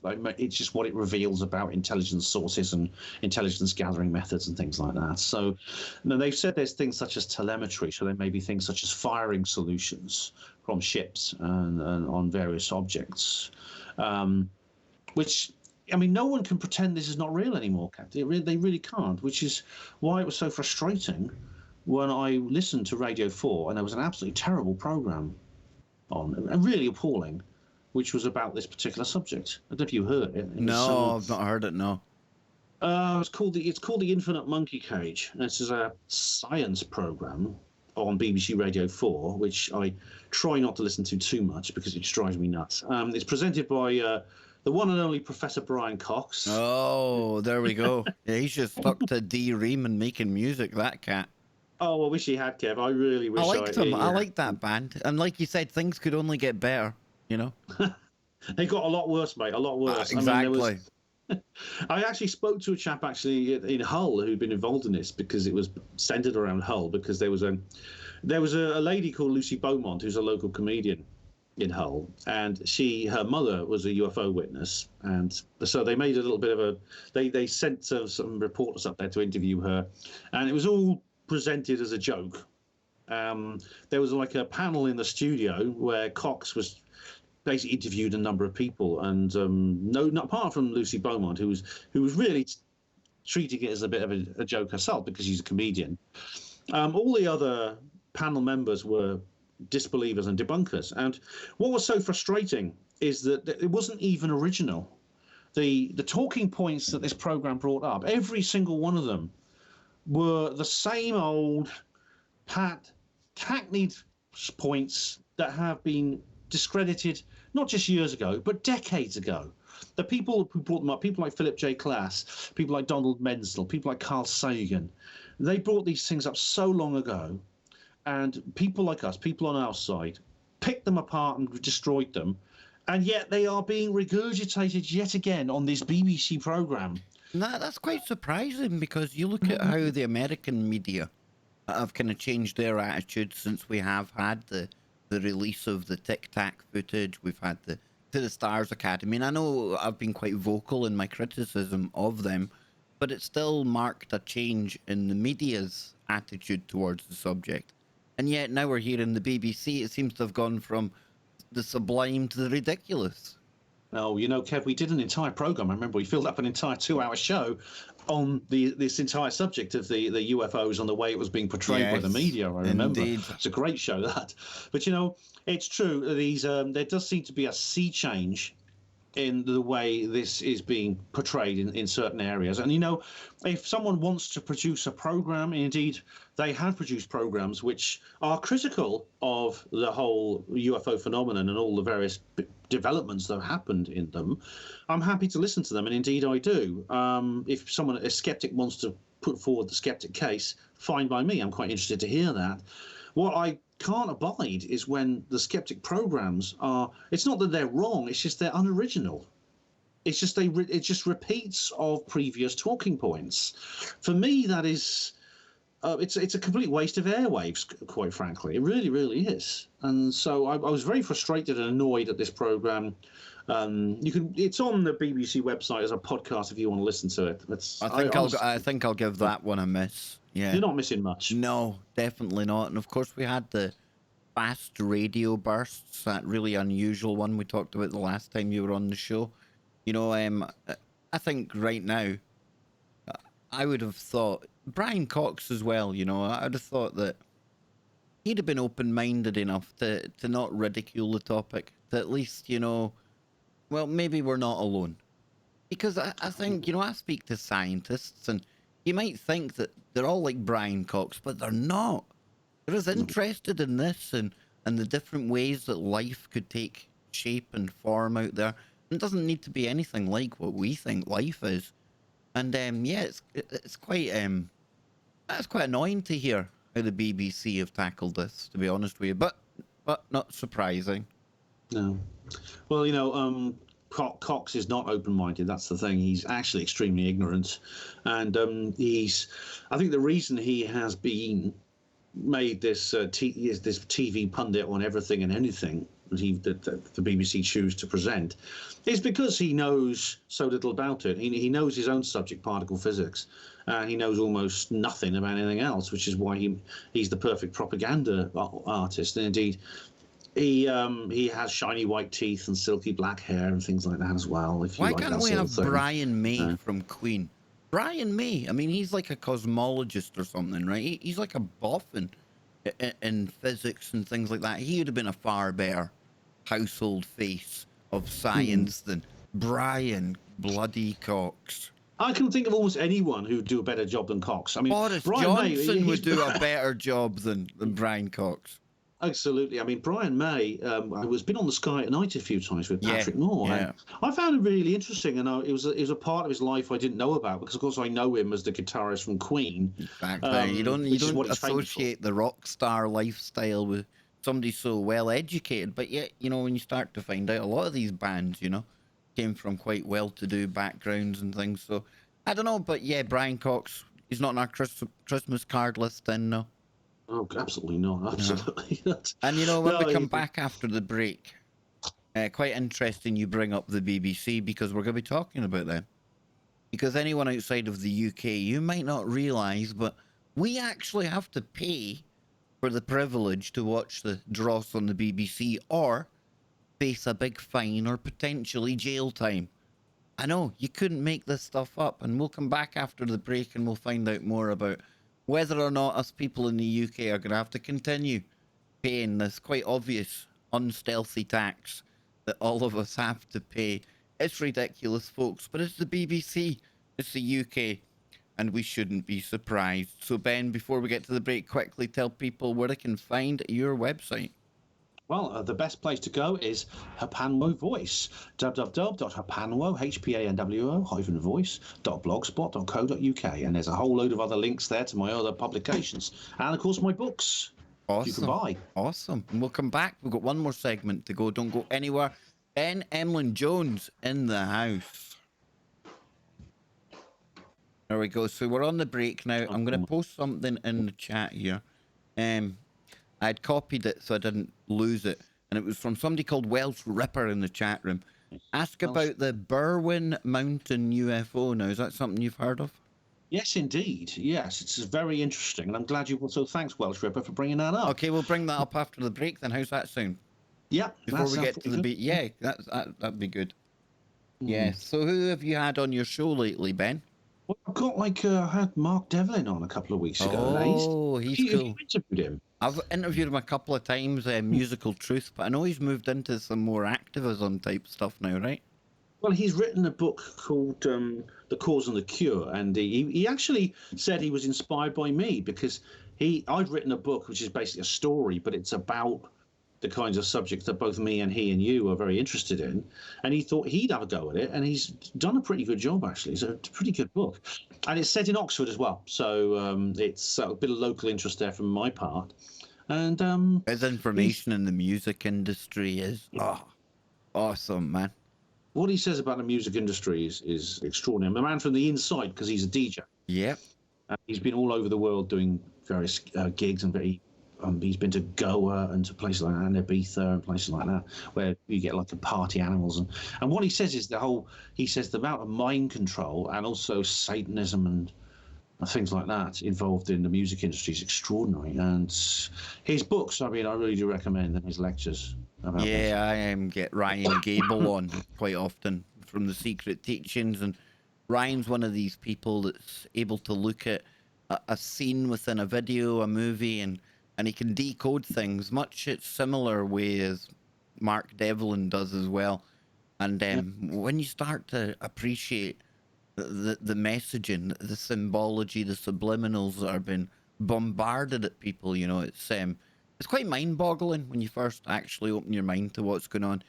just what it reveals about intelligence sources and intelligence gathering methods and things like that. So, they've said there's things such as telemetry. So there may be things such as firing solutions from ships and on various objects, which. I mean, no one can pretend this is not real anymore, Captain. They really can't, which is why it was so frustrating when I listened to Radio 4 and there was an absolutely terrible program on, and really appalling, which was about this particular subject. I don't know if you heard it. No, I've not heard it, no. It's called the Infinite Monkey Cage. And this is a science program on BBC Radio 4, which I try not to listen to too much because it drives me nuts. It's presented by the one and only Professor Brian Cox. Oh, there we go. Yeah, he's just stuck to D Ream and making music, that cat. Oh, I wish he had, Kev. I really wish I liked him. I liked that band. And like you said, things could only get better, you know? They got a lot worse, mate. A lot worse. Exactly. I actually spoke to a chap actually in Hull who'd been involved in this because it was centered around Hull, because there was a lady called Lucy Beaumont who's a local comedian in Hull, and her mother was a UFO witness, and so they made a little bit of they sent some reporters up there to interview her, and it was all presented as a joke. There was like a panel in the studio where Cox was basically interviewed a number of people, and not apart from Lucy Beaumont, who was really treating it as a bit of a joke herself because she's a comedian. All the other panel members were disbelievers and debunkers, and what was so frustrating is that it wasn't even original. The talking points that this program brought up, every single one of them, were the same old hackneyed points that have been discredited not just years ago but decades ago. The people who brought them up, people like Philip J. Klass, people like Donald Menzel, people like Carl Sagan, they brought these things up so long ago, and people like us, people on our side, picked them apart and destroyed them, and yet they are being regurgitated yet again on this BBC program. That's quite surprising, because you look at how the American media have kind of changed their attitude since we have had the release of the Tic Tac footage. We've had the To the Stars Academy, and I know I've been quite vocal in my criticism of them, but it still marked a change in the media's attitude towards the subject. And yet now we're here in the BBC, it seems to have gone from the sublime to the ridiculous. Oh, Kev, we did an entire program. I remember we filled up an entire 2-hour show on this entire subject of the UFOs and the way it was being portrayed by the media. I remember. Indeed. It's a great show, that. But, it's true. There does seem to be a sea change in the way this is being portrayed in certain areas. And, if someone wants to produce a program, indeed, they have produced programs which are critical of the whole UFO phenomenon and all the various developments that have happened in them, I'm happy to listen to them, and indeed I do. If a skeptic wants to put forward the skeptic case, fine by me. I'm quite interested to hear that. What I can't abide is when the skeptic programs it's not that they're wrong, it's just they're unoriginal. It's just it just repeats of previous talking points. For me, that is it's a complete waste of airwaves, quite frankly. It really, really is. And so I was very frustrated and annoyed at this program. It's on the BBC website as a podcast if you want to listen to it. I think I'll give that one a miss. Yeah. You're not missing much. No, definitely not. And of course we had the fast radio bursts, that really unusual one we talked about the last time you were on the show. I think right now, I would have thought Brian Cox as well. I would have thought that he'd have been open-minded enough to not ridicule the topic, to at least, well, maybe we're not alone. Because I think, I speak to scientists, and you might think that they're all like Brian Cox, but they're not. They're as interested in this and the different ways that life could take shape and form out there. It doesn't need to be anything like what we think life is. And it's quite annoying to hear how the BBC have tackled this, to be honest with you. But not surprising. No. Well, Cox is not open-minded. That's the thing. He's actually extremely ignorant, and I think the reason he has been made this TV pundit on everything and anything the BBC choose to present, is because he knows so little about it. He knows his own subject, particle physics. He knows almost nothing about anything else, which is why he's the perfect propaganda artist. And indeed, he has shiny white teeth and silky black hair and things like that as well. If you Why like can't that we sort have of thing. Brian May from Queen? Brian May, I mean, he's like a cosmologist or something, right? He's like a boffin in physics and things like that. He would have been a far better household face of science than Brian bloody Cox. I can think of almost anyone who'd do a better job than Cox. I mean, Boris Brian Johnson May, would do a better job than Brian Cox. Absolutely. I mean, Brian May was been on the Sky at Night a few times with Patrick Moore. Yeah. I found it really interesting, and it was a part of his life I didn't know about because, of course, I know him as the guitarist from Queen. Exactly. You don't associate the rock star lifestyle with somebody so well educated, but yet, you know, when you start to find out, a lot of these bands, you know, came from quite well-to-do backgrounds and things. So I don't know, but yeah, Brian Cox, he's not on our Christmas card list then, no. Oh, absolutely not. Absolutely not. And you know, when we come back after the break, quite interesting you bring up the BBC because we're going to be talking about them. Because anyone outside of the UK, you might not realise, but we actually have to pay for the privilege to watch the dross on the BBC or face a big fine or potentially jail time. I know, you couldn't make this stuff up, and we'll come back after the break and we'll find out more about whether or not us people in the UK are going to have to continue paying this quite obvious, unstealthy tax that all of us have to pay. It's ridiculous, folks, but it's the BBC, it's the UK, and we shouldn't be surprised. So, Ben, before we get to the break, quickly tell people where they can find your website. Well, the best place to go is Hapanwo Voice, www.hapanwo-voice.blogspot.co.uk, and there's a whole load of other links there to my other publications, and of course my books. Awesome. You can buy. Awesome. And we'll come back. We've got one more segment to go. Don't go anywhere. Ben Emlyn-Jones in the house. There we go. So we're on the break now. I'm going to post something in the chat here. I'd copied it so I didn't lose it. And it was from somebody called Welsh Ripper in the chat room. Ask about the Berwyn Mountain UFO now. Is that something you've heard of? Yes, indeed. Yes, it's very interesting. And I'm glad you also thanks Welsh Ripper for bringing that up. Okay, we'll bring that up after the break then. How's that sound? Yeah. Before we get to the beat. Yeah, that'd be good. Yeah. So who have you had on your show lately, Ben? Well, I've got I had Mark Devlin on a couple of weeks ago. Oh, he's cool. You interviewed him. I've interviewed him a couple of times, Musical Truth, but I know he's moved into some more activism type stuff now, right? Well, he's written a book called The Cause and the Cure, and he actually said he was inspired by me because I'd written a book which is basically a story, but it's about the kinds of subjects that both me and he and you are very interested in, and he thought he'd have a go at it, and he's done a pretty good job, actually. It's a pretty good book, and it's set in Oxford as well, so it's a bit of local interest there from my part. And his information in the music industry is awesome, man. What he says about the music industry is extraordinary. I'm a man from the inside because he's a DJ. Yep. He's been all over the world doing various gigs, and he's been to Goa and to places like that, and Ibiza and places like that, where you get like the party animals. And what he says is the amount of mind control and also Satanism and things like that involved in the music industry is extraordinary. And his books, I mean, I really do recommend, and his lectures. I get Ryan Gable on quite often from The Secret Teachings, and Ryan's one of these people that's able to look at a scene within a video, a movie, and he can decode things much similar way as Mark Devlin does as well. And when you start to appreciate the messaging, the symbology, the subliminals that are being bombarded at people, you know, it's quite mind-boggling when you first actually open your mind to what's going on.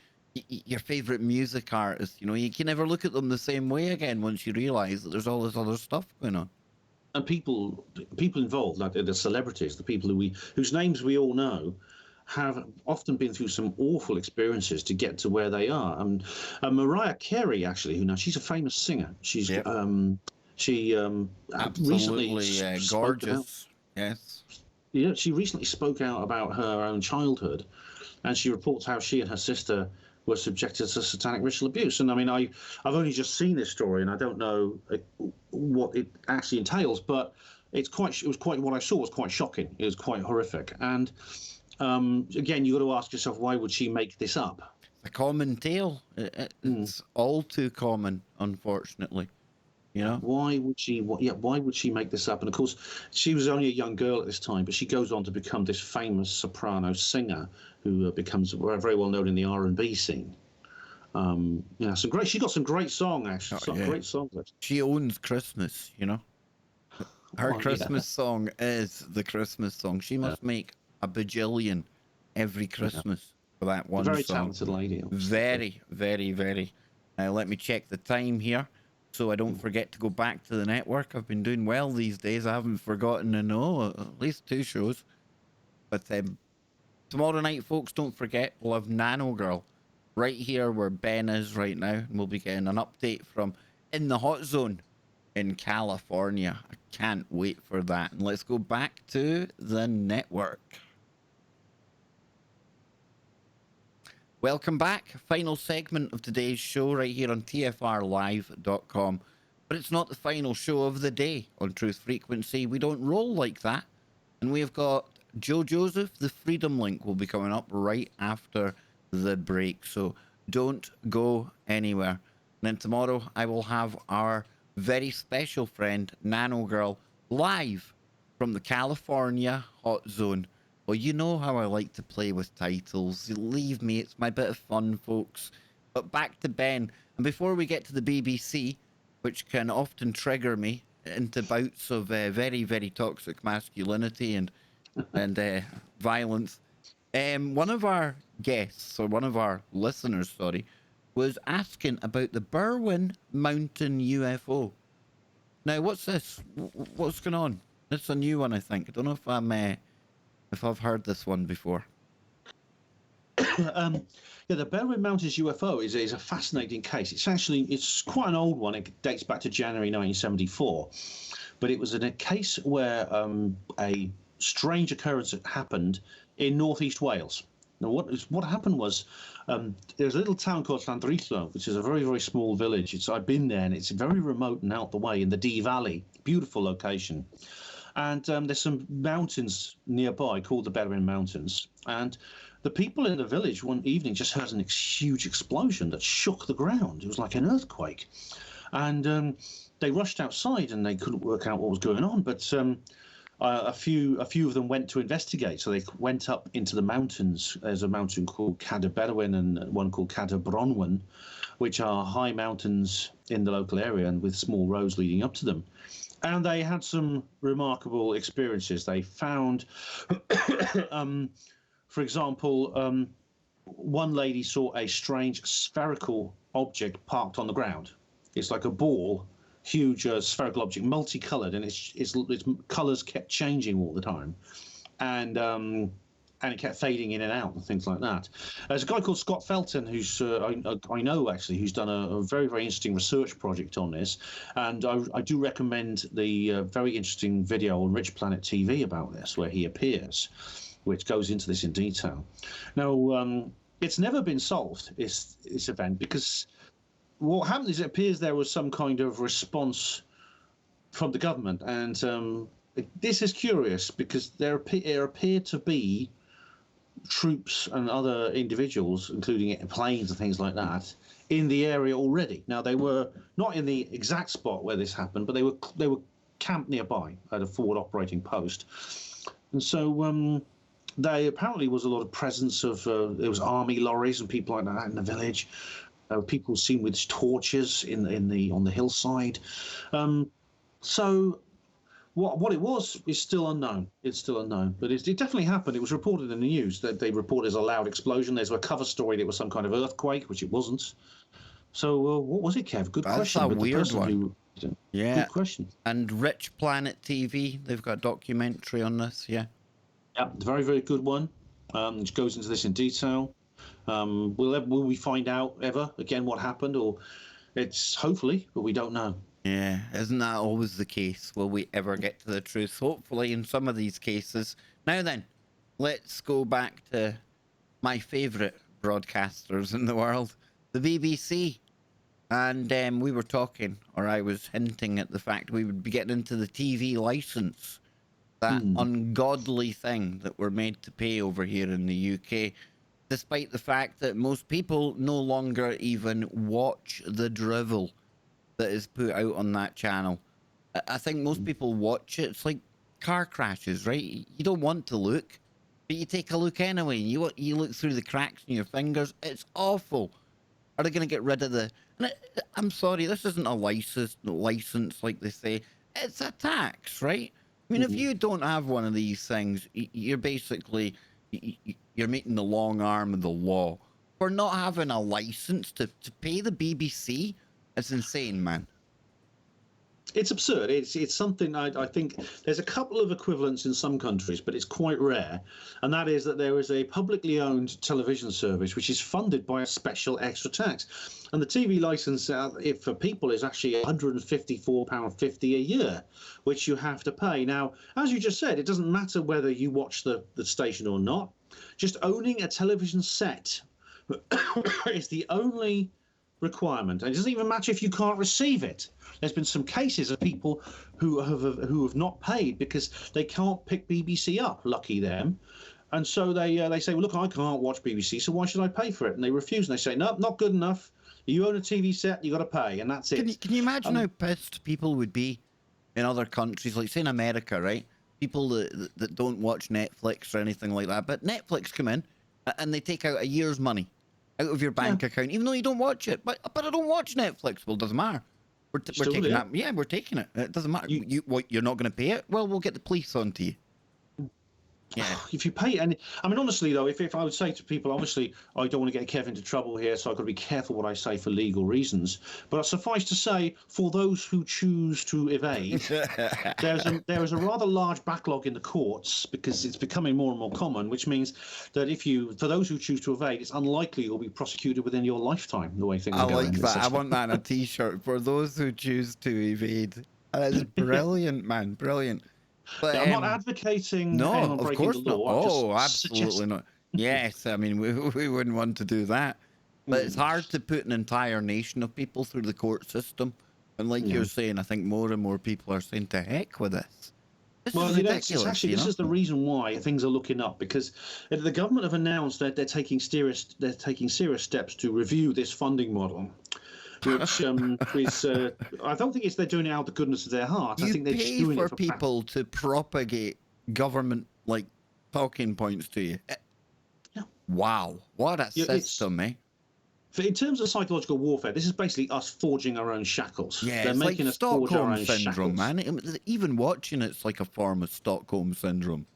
Your favorite music artist, you know, you can never look at them the same way again once you realize that there's all this other stuff going on. And people involved, like the celebrities, the people whose names we all know, have often been through some awful experiences to get to where they are. And Mariah Carey, actually, she's a famous singer. She's absolutely recently gorgeous. Yes. Yeah, she recently spoke out about her own childhood, and she reports how she and her sister were subjected to satanic ritual abuse. And I mean, I've only just seen this story, and I don't know what it actually entails, but it was quite what I saw was quite shocking. It was quite horrific. And again, you got to ask yourself, why would she make this up? A common tale. Mm. It's all too common, unfortunately. You Yeah, know. why would she? Yeah, why would she make this up? And of course, she was only a young girl at this time, but she goes on to become this famous soprano singer who becomes very well known in the R&B scene. Yeah, some great. She got some great song actually. Oh Some yeah. great songs. She owns Christmas. You know. Her Oh yeah, Christmas song is the Christmas song. She yeah, must make a bajillion every yeah. Christmas for that A one very song. talented lady. Obviously. Very, very, very. Now let me check the time here so I don't forget to go back to the network. I've been doing well these days. I haven't forgotten to know at least 2 shows. But tomorrow night, folks, don't forget, we'll have Nano Girl right here where Ben is right now. And we'll be getting an update from In the Hot Zone in California. I can't wait for that. And let's go back to the network. Welcome back. Final segment of today's show right here on TFRlive.com. But it's not the final show of the day on Truth Frequency. We don't roll like that. And we've got Joe Joseph, the Freedom Link, will be coming up right after the break. So don't go anywhere. And then tomorrow I will have our very special friend, Nano Girl, live from the California Hot Zone. Well, you know how I like to play with titles. You leave me, it's my bit of fun, folks. But back to Ben. And before we get to the BBC, which can often trigger me into bouts of very, very toxic masculinity and violence, one of our guests, or one of our listeners, sorry, was asking about the Berwyn Mountain UFO. Now, what's this? What's going on? It's a new one, I think. I don't know if I've heard this one before. Yeah, the Berwyn Mountains UFO is a fascinating case. It's quite an old one. It dates back to January 1974, but it was in a case where a strange occurrence happened in northeast Wales. Now, what happened was there's a little town called Llandrillo, which is a very, very small village. I've been there, and it's very remote and out the way in the Dee Valley. Beautiful location. And there's some mountains nearby called the Berwyn Mountains. And the people in the village one evening just heard a huge explosion that shook the ground. It was like an earthquake. And they rushed outside and they couldn't work out what was going on. But a few of them went to investigate. So they went up into the mountains. There's a mountain called Cadair Berwyn and one called Cadair Bronwyn, which are high mountains in the local area and with small roads leading up to them. And they had some remarkable experiences. They found, for example, one lady saw a strange spherical object parked on the ground. It's like a ball, huge spherical object, multicolored, and its colors kept changing all the time, and it kept fading in and out and things like that. There's a guy called Scott Felton who's I know actually who's done a very, very interesting research project on this, and I do recommend the very interesting video on Rich Planet TV about this where he appears, which goes into this in detail. Now, it's never been solved, this event, because what happened is it appears there was some kind of response from the government, and this is curious because there appeared to be troops and other individuals, including planes and things like that, in the area already. Now they were not in the exact spot where this happened, but they were camped nearby at a forward operating post, and so they apparently was a lot of presence of there was army lorries and people like that in the village. People seen with torches on the hillside. So what it was is still unknown. It's still unknown, but it definitely happened. It was reported in the news that they reported as a loud explosion. There's a cover story that it was some kind of earthquake, which it wasn't. So what was it, Kev? Good question. That's a weird one. Yeah. Good question. And Rich Planet TV, they've got a documentary on this. Yeah. Yeah, very, very good one. Which goes into this in detail. Will we find out ever again what happened, or it's hopefully, but we don't know. Yeah, isn't that always the case? Will we ever get to the truth? Hopefully, in some of these cases. Now then, let's go back to my favourite broadcasters in the world, the BBC. And we were talking, or I was hinting at the fact we would be getting into the TV license, that Hmm. ungodly thing that we're made to pay over here in the UK, despite the fact that most people no longer even watch the drivel that is put out on that channel. I think most people watch it. It's like car crashes, right? You don't want to look, but you take a look anyway. You look through the cracks in your fingers. It's awful. Are they going to get rid of the? I'm sorry, this isn't a license like they say. It's a tax, right? I mean, if Hmm. you don't have one of these things, you're basically you're meeting the long arm of the law for not having a license to pay the BBC. It's insane, man. It's absurd. It's something I think there's a couple of equivalents in some countries, but it's quite rare. And that is that there is a publicly owned television service which is funded by a special extra tax. And the TV license if for people is actually £154.50 a year, which you have to pay. Now, as you just said, it doesn't matter whether you watch the station or not. Just owning a television set is the only requirement. And it doesn't even matter if you can't receive it. There's been some cases of people who have not paid because they can't pick BBC up. Lucky them. And so they say, well, look, I can't watch BBC, so why should I pay for it? And they refuse. And they say, no, not good enough. You own a TV set, you got to pay, and that's it. Can you imagine how pissed people would be in other countries, like say in America, right? People that don't watch Netflix or anything like that, but Netflix come in and they take out a year's money out of your Yeah, bank account, even though you don't watch it. But I don't watch Netflix. Well, it doesn't matter. We're still taking do. that. Yeah, we're taking it. It doesn't matter. You, You're not going to pay it. Well, we'll get the police onto you. Yeah. if you pay, and I mean, honestly though, if I would say to people, obviously I don't want to get Kevin into trouble here, so I've got to be careful what I say for legal reasons, but suffice to say, for those who choose to evade, there is a rather large backlog in the courts because it's becoming more and more common, which means that for those who choose to evade, it's unlikely you'll be prosecuted within your lifetime, the way things I are going. like that. I want that in a T-shirt for those who choose to evade. That's brilliant, man. Brilliant. But I'm not advocating no, anyone of breaking the course not. law. I'm Oh, just absolutely not. Yes, I mean we wouldn't want to do that. But it's hard to put an entire nation of people through the court system. And like you're saying, I think more and more people are saying to heck with this. This Well, is you know, ridiculous. actually, this is the reason why things are looking up because the government have announced that they're taking serious steps to review this funding model, which is I don't think they're doing it out of the goodness of their heart. I You think they're just pay doing for it for people to propagate government like talking points to you. Yeah. Wow, what a Yeah, it's- system, eh? In terms of psychological warfare, this is basically us forging our own shackles. Yeah, They're it's making like us forge our Stockholm own syndrome, shackles. man. Even watching it's like a form of Stockholm syndrome.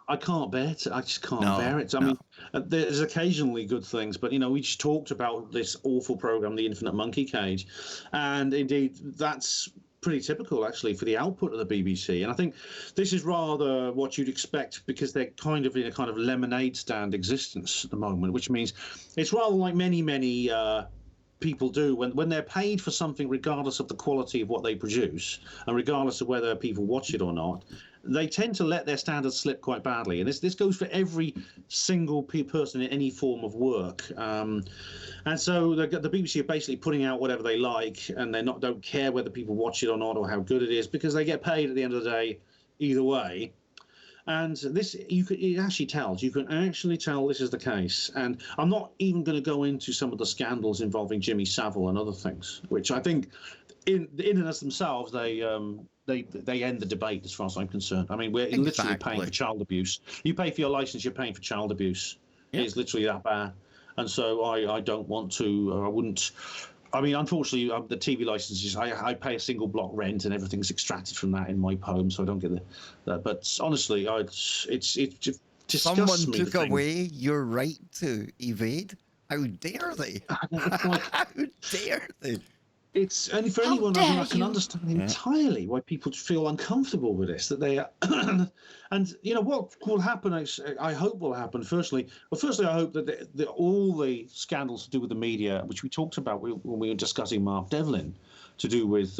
I can't bear it. I just can't No, bear it. I no. mean, there's occasionally good things, but we just talked about this awful program, The Infinite Monkey Cage, and indeed that's pretty typical actually for the output of the BBC. And I think this is rather what you'd expect because they're kind of in a kind of lemonade stand existence at the moment, which means it's rather like many people do when they're paid for something, regardless of the quality of what they produce and regardless of whether people watch it or not, they tend to let their standards slip quite badly. And this goes for every single person in any form of work. And so the BBC are basically putting out whatever they like, and don't care whether people watch it or not or how good it is because they get paid at the end of the day either way. And this, it actually tells. You can actually tell this is the case. And I'm not even going to go into some of the scandals involving Jimmy Savile and other things, which I think, in and as themselves, they end the debate as far as I'm concerned. I mean, we're literally paying for child abuse. You pay for your license, you're paying for child abuse. Yeah. It's literally that bad. And so I don't want to. I wouldn't. I mean, unfortunately, the TV licenses, I pay a single block rent and everything's extracted from that in my home, so I don't get that. But honestly, it's disgusts Someone me. took away your right to evade? How dare they? How dare they? It's only for How anyone dare I can you? understand entirely why people feel uncomfortable with this. That they are, and what will happen? I hope will happen. Firstly, I hope that all the scandals to do with the media, which we talked about when we were discussing Mark Devlin, to do with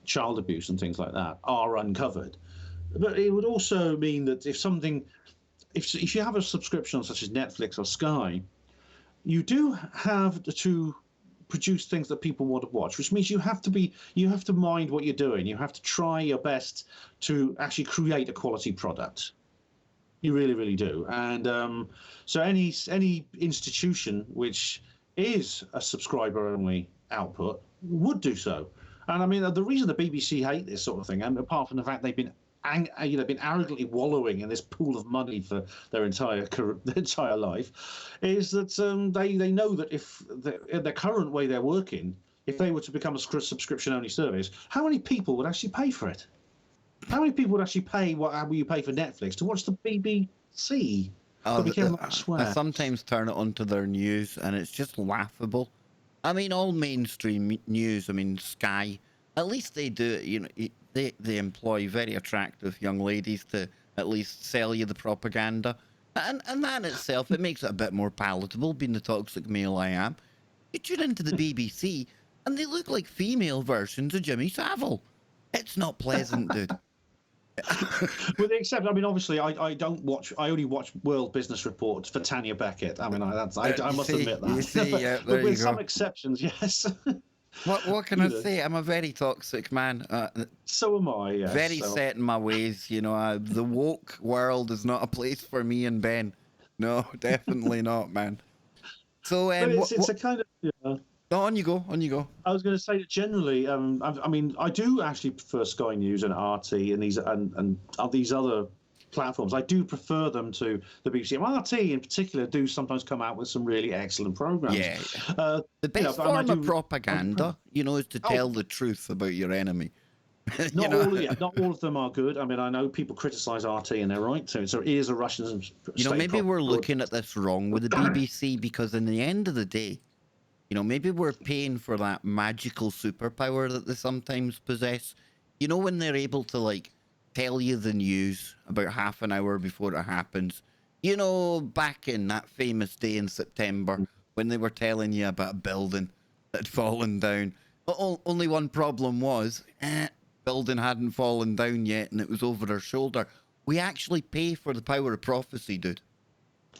child abuse and things like that are uncovered. But it would also mean that if you have a subscription such as Netflix or Sky, you do have to produce things that people want to watch, which means you have to mind what you're doing. You have to try your best to actually create a quality product. You really, really do. And so any institution which is a subscriber-only output would do so. And I mean, the reason the BBC hate this sort of thing, and apart from the fact they've been been arrogantly wallowing in this pool of money for their entire life, is that they know that if the current way they're working, if they were to become a subscription-only service, how many people would actually pay for it? How many people would actually pay what you pay for Netflix to watch the BBC? I sometimes turn it onto their news, and it's just laughable. I mean, all mainstream news. I mean, Sky. At least they do it. You know, they employ very attractive young ladies to at least sell you the propaganda, and that in itself, it makes it a bit more palatable. Being the toxic male I am, you tune into the BBC, and they look like female versions of Jimmy Savile. It's not pleasant, dude. With the exception, I mean, obviously, I don't watch. I only watch World Business Report for Tanya Beckett. I mean, I must admit that. You see, but with some exceptions, yes. What can I say? I'm a very toxic man. So am I. Yes. Very set in my ways. You know, the woke world is not a place for me and Ben. No, definitely not, man. So, but it's a kind of. Yeah. No, on you go. I was going to say that generally, I mean, I do actually prefer Sky News and RT and these other platforms. I do prefer them to the BBC. And RT in particular do sometimes come out with some really excellent programs. Yeah. The best form of propaganda, is to tell the truth about your enemy. Not all of them are good. I mean, I know people criticise RT and they're right to. So it is a Russian. Maybe we're looking at this wrong with the BBC, because in the end of the day, maybe we're paying for that magical superpower that they sometimes possess. When they're able to, tell you the news about half an hour before it happens. Back in that famous day in September when they were telling you about a building that had fallen down. But only one problem was, building hadn't fallen down yet and it was over our shoulder. We actually pay for the power of prophecy, dude.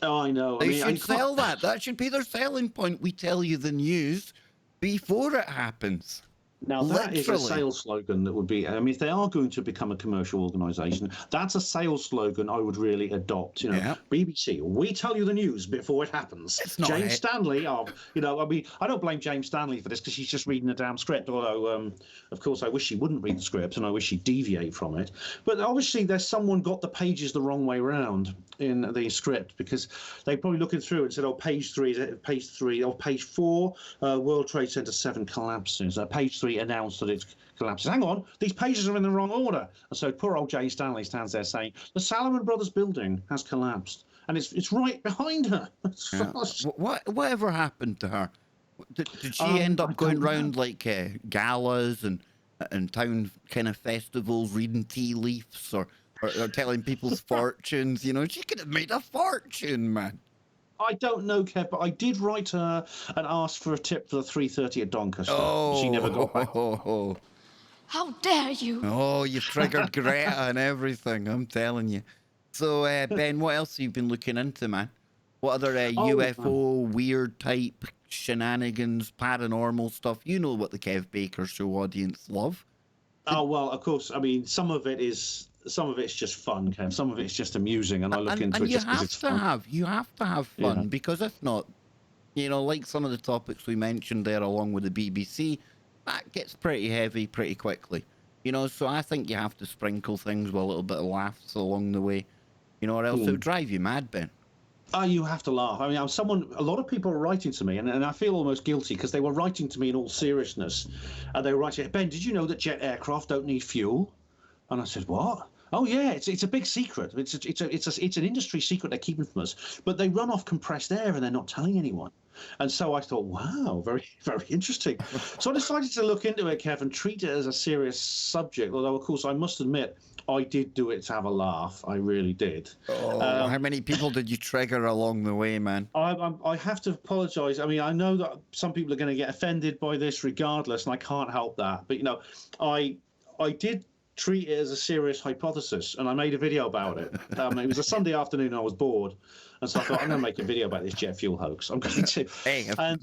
Oh, I know. They should sell that. That should be their selling point. We tell you the news before it happens. Now, that is a sales slogan that would be, I mean, if they are going to become a commercial organisation, that's a sales slogan I would really adopt. BBC, we tell you the news before it happens. It's not James Stanley, I mean, I don't blame James Stanley for this because she's just reading the damn script, although, of course, I wish she wouldn't read the script and I wish she'd deviate from it. But obviously, there's someone got the pages the wrong way round in the script, because they probably looking through and said, page 4, World Trade Center 7 collapses. Page 3 announced that it's collapses. Hang on, these pages are in the wrong order. And so poor old Jay Stanley stands there saying, the Salomon Brothers building has collapsed. And it's right behind her. Yeah. Whatever happened to her? Did she end up going round galas and town kind of festivals, reading tea leaves or telling people's fortunes? She could have made a fortune, man. I don't know, Kev, but I did write her and ask for a tip for the 3:30 at Doncaster. Oh, she never got back. How dare you? Oh, you've triggered Greta and everything, I'm telling you. So, Ben, what else have you been looking into, man? What other UFO, weird type shenanigans, paranormal stuff? You know what the Kev Baker Show audience love. Oh, well, of course. I mean, some of it's just fun, Kev. Some of it's just amusing, and I look into it just because it's fun. You have to have fun, because if not, like some of the topics we mentioned there along with the BBC, that gets pretty heavy pretty quickly. So I think you have to sprinkle things with a little bit of laughs along the way, or else it would drive you mad, Ben. Oh, you have to laugh. I mean, a lot of people are writing to me, and I feel almost guilty because they were writing to me in all seriousness. And they were writing, Ben, did you know that jet aircraft don't need fuel? And I said, what? Oh yeah, it's a big secret. It's an industry secret they're keeping from us. But they run off compressed air and they're not telling anyone. And so I thought, wow, very, very interesting. So I decided to look into it, Kev, and treat it as a serious subject. Although, of course, I must admit, I did do it to have a laugh. I really did. Oh, how many people did you trigger along the way, man? I have to apologise. I mean, I know that some people are going to get offended by this, regardless, and I can't help that. But I did treat it as a serious hypothesis, and I made a video about it. It was a Sunday afternoon, and I was bored, and so I thought I'm going to make a video about this jet fuel hoax. I'm going to. Hey, if And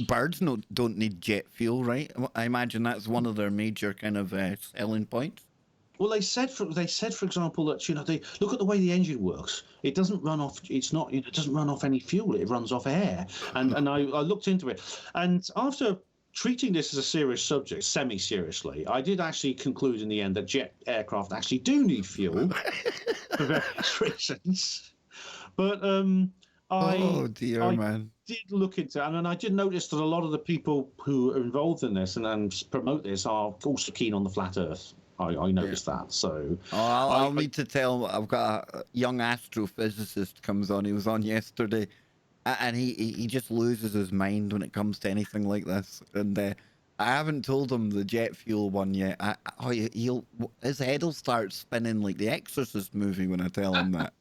birds don't need jet fuel, right? I imagine that's one of their major kind of selling points. Well, they said, for example, that they look at the way the engine works. It doesn't run off. It's not. It doesn't run off any fuel. It runs off air. And I looked into it, and after treating this as a serious subject, semi-seriously, I did actually conclude in the end that jet aircraft actually do need fuel for various reasons. But Oh dear, I man. did look into it, and I did notice that a lot of the people who are involved in this and promote this are also keen on the flat Earth. I noticed that. So I'll need to tell. I've got a young astrophysicist comes on. He was on yesterday, and he just loses his mind when it comes to anything like this. And I haven't told him the jet fuel one yet. His head will start spinning like the Exorcist movie when I tell him that.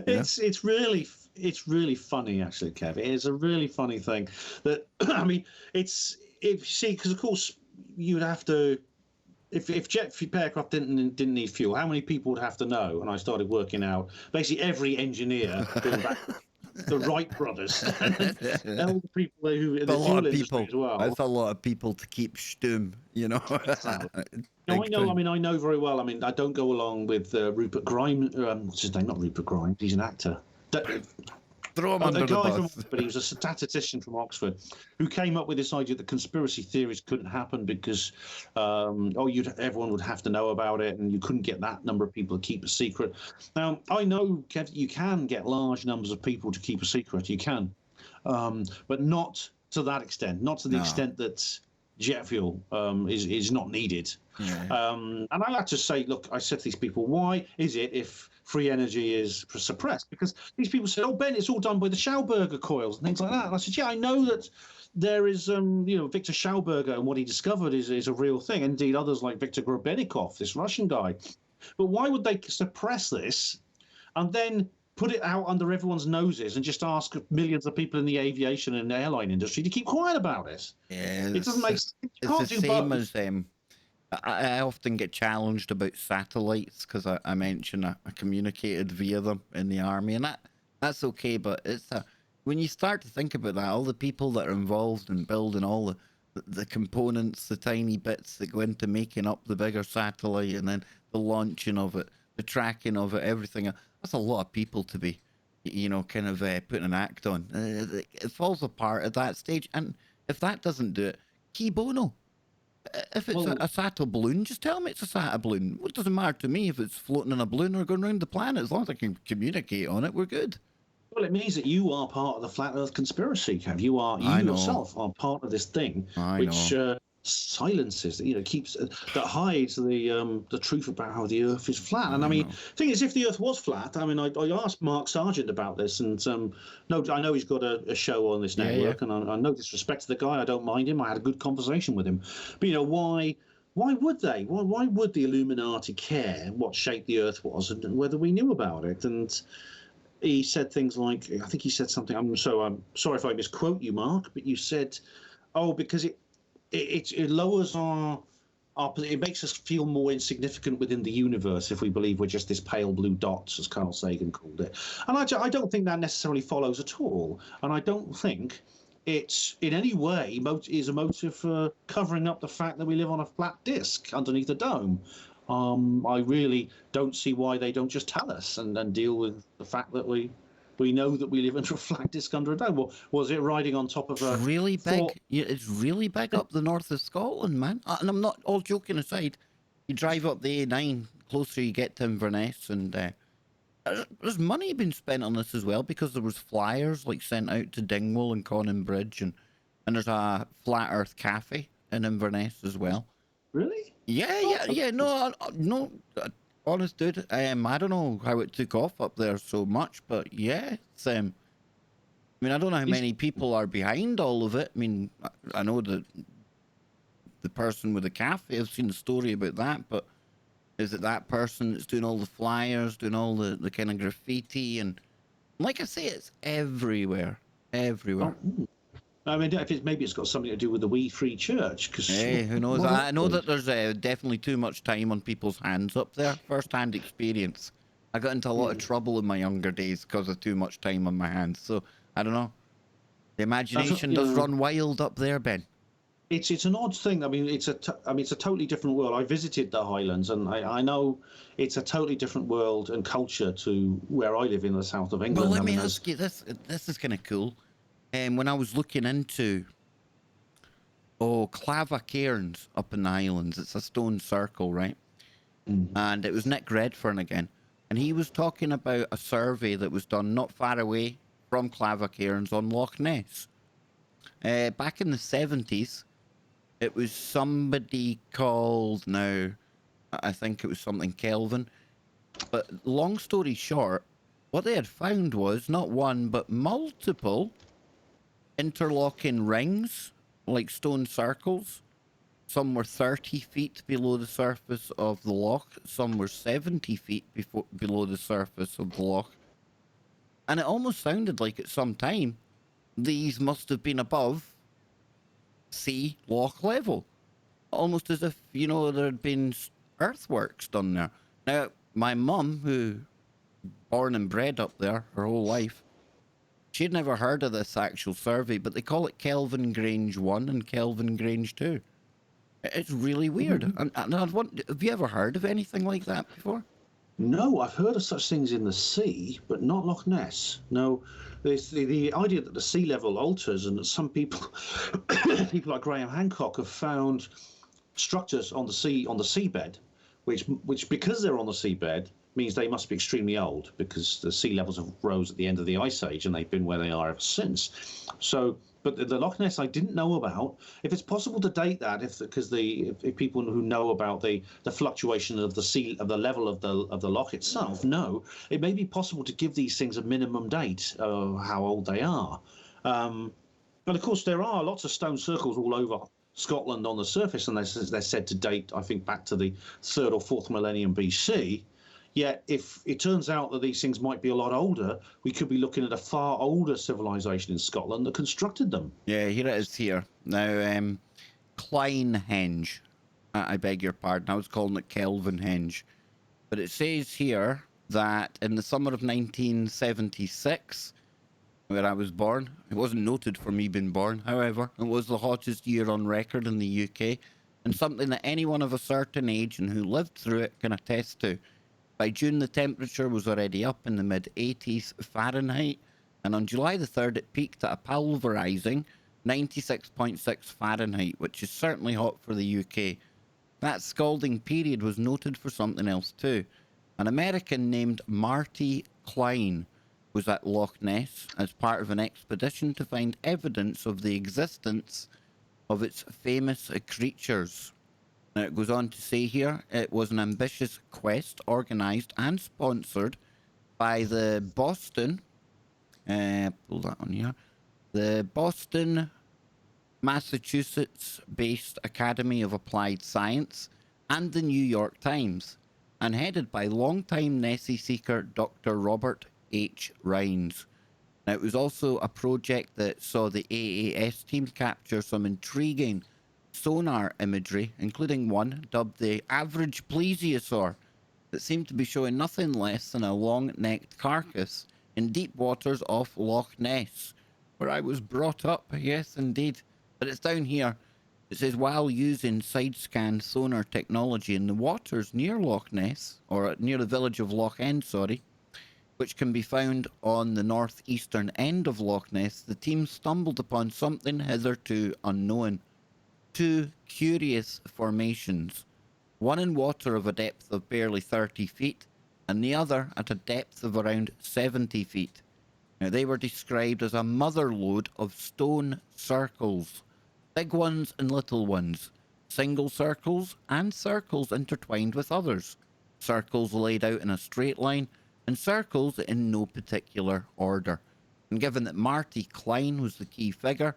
It's really funny, actually, Kev. It is a really funny thing that I mean, because of course you'd have to. If jet aircraft didn't need fuel, how many people would have to know? And I started working out basically every engineer going back, the Wright brothers, and all the people who in the fuel industry as well. That's a lot of people to keep stum, No, I know. I mean, I know very well. I mean, I don't go along with Rupert Grimes. What's his name? Not Rupert Grimes. He's an actor. Throw him under the bus. But he was a statistician from Oxford who came up with this idea that conspiracy theories couldn't happen because everyone would have to know about it, and you couldn't get that number of people to keep a secret. Now, I know, Kev, you can get large numbers of people to keep a secret. You can, but not to that extent. Not to the extent that jet fuel is not needed. Yeah. And I like to say, look, I said to these people, why is it if free energy is suppressed? Because these people said, oh, Ben, it's all done by the Schauberger coils and things like that. And I said, yeah, I know that there is, Victor Schauberger, and what he discovered is a real thing. Indeed, others like Viktor Grebenikov, this Russian guy. But why would they suppress this and then put it out under everyone's noses and just ask millions of people in the aviation and airline industry to keep quiet about it? Yeah, it doesn't make sense. It's the same as I often get challenged about satellites because I mention I communicated via them in the army, and that's okay. But when you start to think about that, all the people that are involved in building all the components, the tiny bits that go into making up the bigger satellite, and then the launching of it, the tracking of it, everything. That's a lot of people to be, kind of putting an act on. It falls apart at that stage, and if that doesn't do it, key bono. If it's a SATA balloon, just tell me it's a SATA balloon. It doesn't matter to me if it's floating in a balloon or going around the planet. As long as I can communicate on it, we're good. Well, it means that you are part of the flat Earth conspiracy, Kev. You yourself are part of this thing, which silences, keeps that hides the truth about how the Earth is flat. And I mean, the thing is, if the Earth was flat, I mean, I asked Mark Sargent about this, and I know he's got a show on this network, and I no disrespect to the guy, I don't mind him. I had a good conversation with him, but why would they? Why would the Illuminati care what shape the Earth was and whether we knew about it? And he said things like, I think he said something. I'm sorry if I misquote you, Mark, but you said, because it lowers it makes us feel more insignificant within the universe if we believe we're just this pale blue dots, as Carl Sagan called it. And I don't think that necessarily follows at all. And I don't think it's in any way is a motive for covering up the fact that we live on a flat disk underneath a dome. I really don't see why they don't just tell us and deal with the fact that we know that we live under a flat disk under a dome. Or was it riding on top of a really big? It's really big up the north of Scotland, man. And I'm not, all joking aside, you drive up the A9, closer you get to Inverness, and there's money being spent on this as well, because there was flyers like sent out to Dingwall and Conan Bridge, and there's a flat Earth cafe in Inverness as well. Really? Yeah. No, honest dude. I don't know how it took off up there so much, but yeah, it's I mean, I don't know how Is- many people are behind all of it. I mean, I know that the person with the cafe, I've seen the story about that, but is it that person that's doing all the flyers, doing all the kind of graffiti? And like I say, it's everywhere. Everywhere. I mean, if maybe it's got something to do with the We Free Church, because Hey, who knows? I know that there's definitely too much time on people's hands up there. First-hand experience. I got into a lot of trouble in my younger days because of too much time on my hands. So, I don't know. The imagination does run wild up there, Ben. It's an odd thing. I mean, it's a totally different world. I visited the Highlands, and I know it's a totally different world and culture to where I live in the south of England. Well, let I me mean, ask you this. This is kind of cool. When I was looking into, Clava Cairns up in the Highlands, it's a stone circle, right? And it was Nick Redfern again. And he was talking about a survey that was done not far away from Clava Cairns on Loch Ness. Back in the 70s, it was somebody called, now, I think it was something Kelvin. But long story short, what they had found was not one, but multiple interlocking rings, like stone circles. Some were 30 feet below the surface of the loch. Some were 70 feet below the surface of the loch. And it almost sounded like at some time, these must have been above sea loch level. Almost as if, there had been earthworks done there. Now, my mum, who born and bred up there her whole life, she'd never heard of this actual survey, but they call it Kelvin Grange 1 and Kelvin Grange 2. It's really weird. And have you ever heard of anything like that before? No, I've heard of such things in the sea, but not Loch Ness. No, there's the idea that the sea level alters, and that some people, people like Graham Hancock, have found structures on the seabed, which because they're on the seabed means they must be extremely old, because the sea levels have rose at the end of the ice age, and they've been where they are ever since. So, but the Loch Ness I didn't know about. If it's possible to date that, if people who know about the fluctuation of the level of the loch itself know, it may be possible to give these things a minimum date of how old they are. But of course, there are lots of stone circles all over Scotland on the surface, and they're said to date, I think, back to the 3rd or 4th millennium BC. Yet, if it turns out that these things might be a lot older, we could be looking at a far older civilization in Scotland that constructed them. Yeah, here it is here. Now, Kleinhenge. I beg your pardon. I was calling it Kelvinhenge. But it says here that in the summer of 1976, where I was born, it wasn't noted for me being born, however, it was the hottest year on record in the UK, and something that anyone of a certain age and who lived through it can attest to. By June, the temperature was already up in the mid-80s Fahrenheit, and on July the 3rd, it peaked at a pulverizing 96.6 Fahrenheit, which is certainly hot for the UK. That scalding period was noted for something else too. An American named Marty Klein was at Loch Ness as part of an expedition to find evidence of the existence of its famous creatures. Now, it goes on to say here, it was an ambitious quest organised and sponsored by the Boston, pull that on here, the Boston, Massachusetts-based Academy of Applied Science and the New York Times, and headed by longtime Nessie seeker Dr. Robert H. Rhines. Now, it was also a project that saw the AAS team capture some intriguing sonar imagery, including one dubbed the average plesiosaur that seemed to be showing nothing less than a long-necked carcass in deep waters off Loch Ness, where I was brought up. Yes, indeed. But it's down here. It says, while using side-scan sonar technology in the waters near Loch Ness, or near the village of Loch End, which can be found on the northeastern end of Loch Ness, the team stumbled upon something hitherto unknown. Two curious formations, one in water of a depth of barely 30 feet, and the other at a depth of around 70 feet. Now, they were described as a mother lode of stone circles, big ones and little ones, single circles and circles intertwined with others, circles laid out in a straight line, and circles in no particular order. And given that Marty Klein was the key figure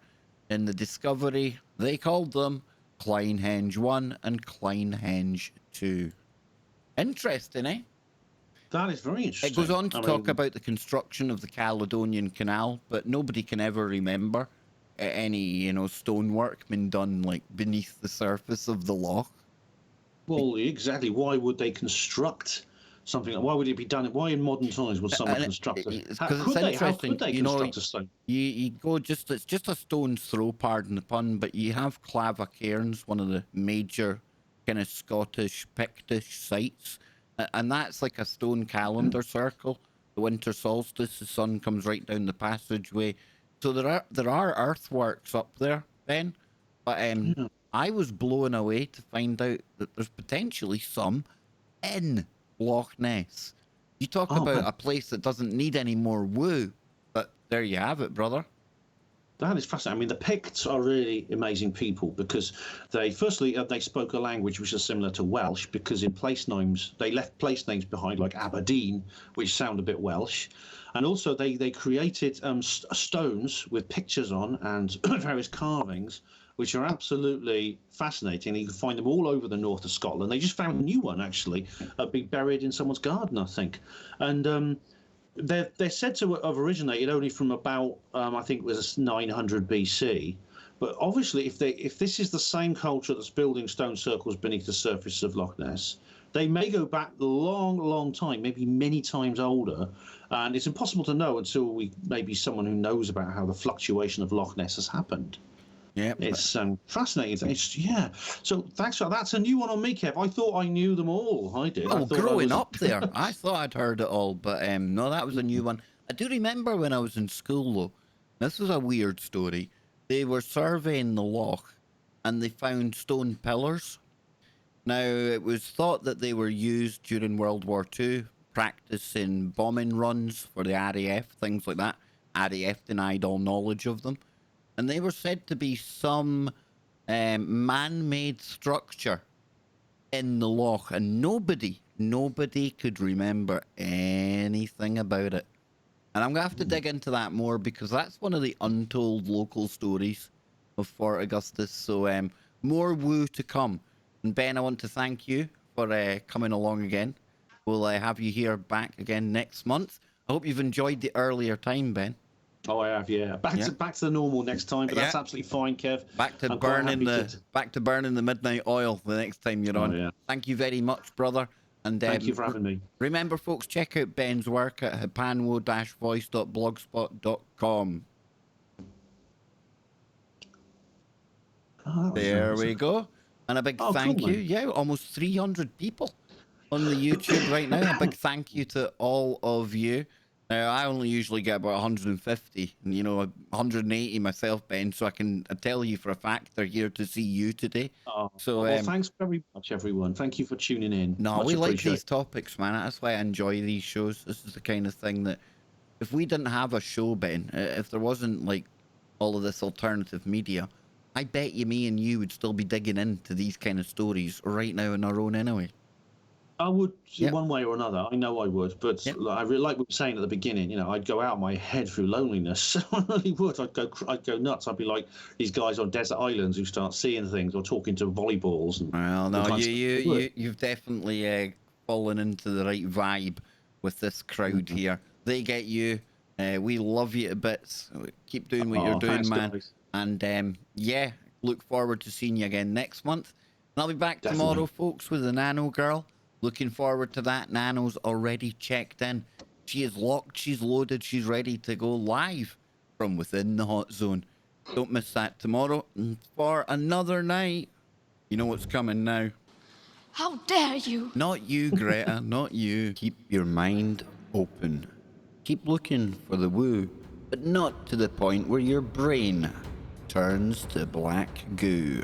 in the discovery, they called them Kleinhenge 1 and Kleinhenge 2. Interesting, eh? That is very It goes interesting. on to talk about the construction of the Caledonian Canal, but nobody can ever remember any, stonework being done like beneath the surface of the loch. Well, exactly. Why would they construct something? Why would it be done? Why in modern times would someone construct it? Because How it's could they interesting, construct a stone? you go it's just a stone's throw, pardon the pun, but you have Clava Cairns, one of the major kind of Scottish Pictish sites, and that's like a stone calendar circle. The winter solstice, the sun comes right down the passageway. So there are earthworks up there, Ben, but I was blown away to find out that there's potentially some in Loch Ness. You talk about a place that doesn't need any more woo, but there you have it, brother. That is fascinating. I mean, the Picts are really amazing people because they spoke a language which is similar to Welsh, because in place names, they left place names behind like Aberdeen, which sound a bit Welsh. And also they created stones with pictures on and various carvings, which are absolutely fascinating. You can find them all over the north of Scotland. They just found a new one, actually, being buried in someone's garden, I think. And they're said to have originated only from about, I think it was 900 BC. But obviously, if this is the same culture that's building stone circles beneath the surface of Loch Ness, they may go back a long, long time, maybe many times older. And it's impossible to know until maybe someone who knows about how the fluctuation of Loch Ness has happened. Yeah, it's fascinating. So thanks for that. That's a new one on me, Kev. I thought I knew them all. I did. Well, growing up there, I thought I'd heard it all, but no, that was a new one. I do remember when I was in school, though. This was a weird story. They were surveying the loch, and they found stone pillars. Now, it was thought that they were used during World War II, practicing bombing runs for the RAF, things like that. RAF denied all knowledge of them. And they were said to be some man-made structure in the loch, and nobody could remember anything about it. And I'm going to have to dig into that more, because that's one of the untold local stories of Fort Augustus. So more woo to come. And Ben, I want to thank you for coming along again. We'll have you here back again next month. I hope you've enjoyed the earlier time, Ben. Oh, I have, yeah. Back to the normal next time, but that's absolutely fine, Kev. Back to burning the midnight oil the next time you're on. Yeah. Thank you very much, brother. And thank you for having me. Remember, folks, check out Ben's work at hipanwo-voice.blogspot.com. There we go. And a big thank you. Man. Yeah, almost 300 people on the YouTube right now. A big thank you to all of you. Now, I only usually get about 150, and 180 myself, Ben, so I can tell you for a fact they're here to see you today. So, thanks very much, everyone. Thank you for tuning in. No, we like these topics, man. That's why I enjoy these shows. This is the kind of thing that, if we didn't have a show, Ben, if there wasn't, like, all of this alternative media, I bet you me and you would still be digging into these kind of stories right now on our own anyway. I would, one way or another. I know I would, but I really like what we were saying at the beginning. I'd go out my head through loneliness. I really would. I'd go nuts. I'd be like these guys on desert islands who start seeing things or talking to volleyballs. And well, no, you've definitely fallen into the right vibe with this crowd here. They get you. We love you to bits. Keep doing what you're doing, man. Guys. And look forward to seeing you again next month. And I'll be back tomorrow, folks, with the Nano Girl. Looking forward to that. Nano's already checked in. She is locked, she's loaded, she's ready to go live from within the hot zone. Don't miss that tomorrow. And for another night, you know what's coming now. How dare you? Not you, Greta, not you. Keep your mind open. Keep looking for the woo, but not to the point where your brain turns to black goo.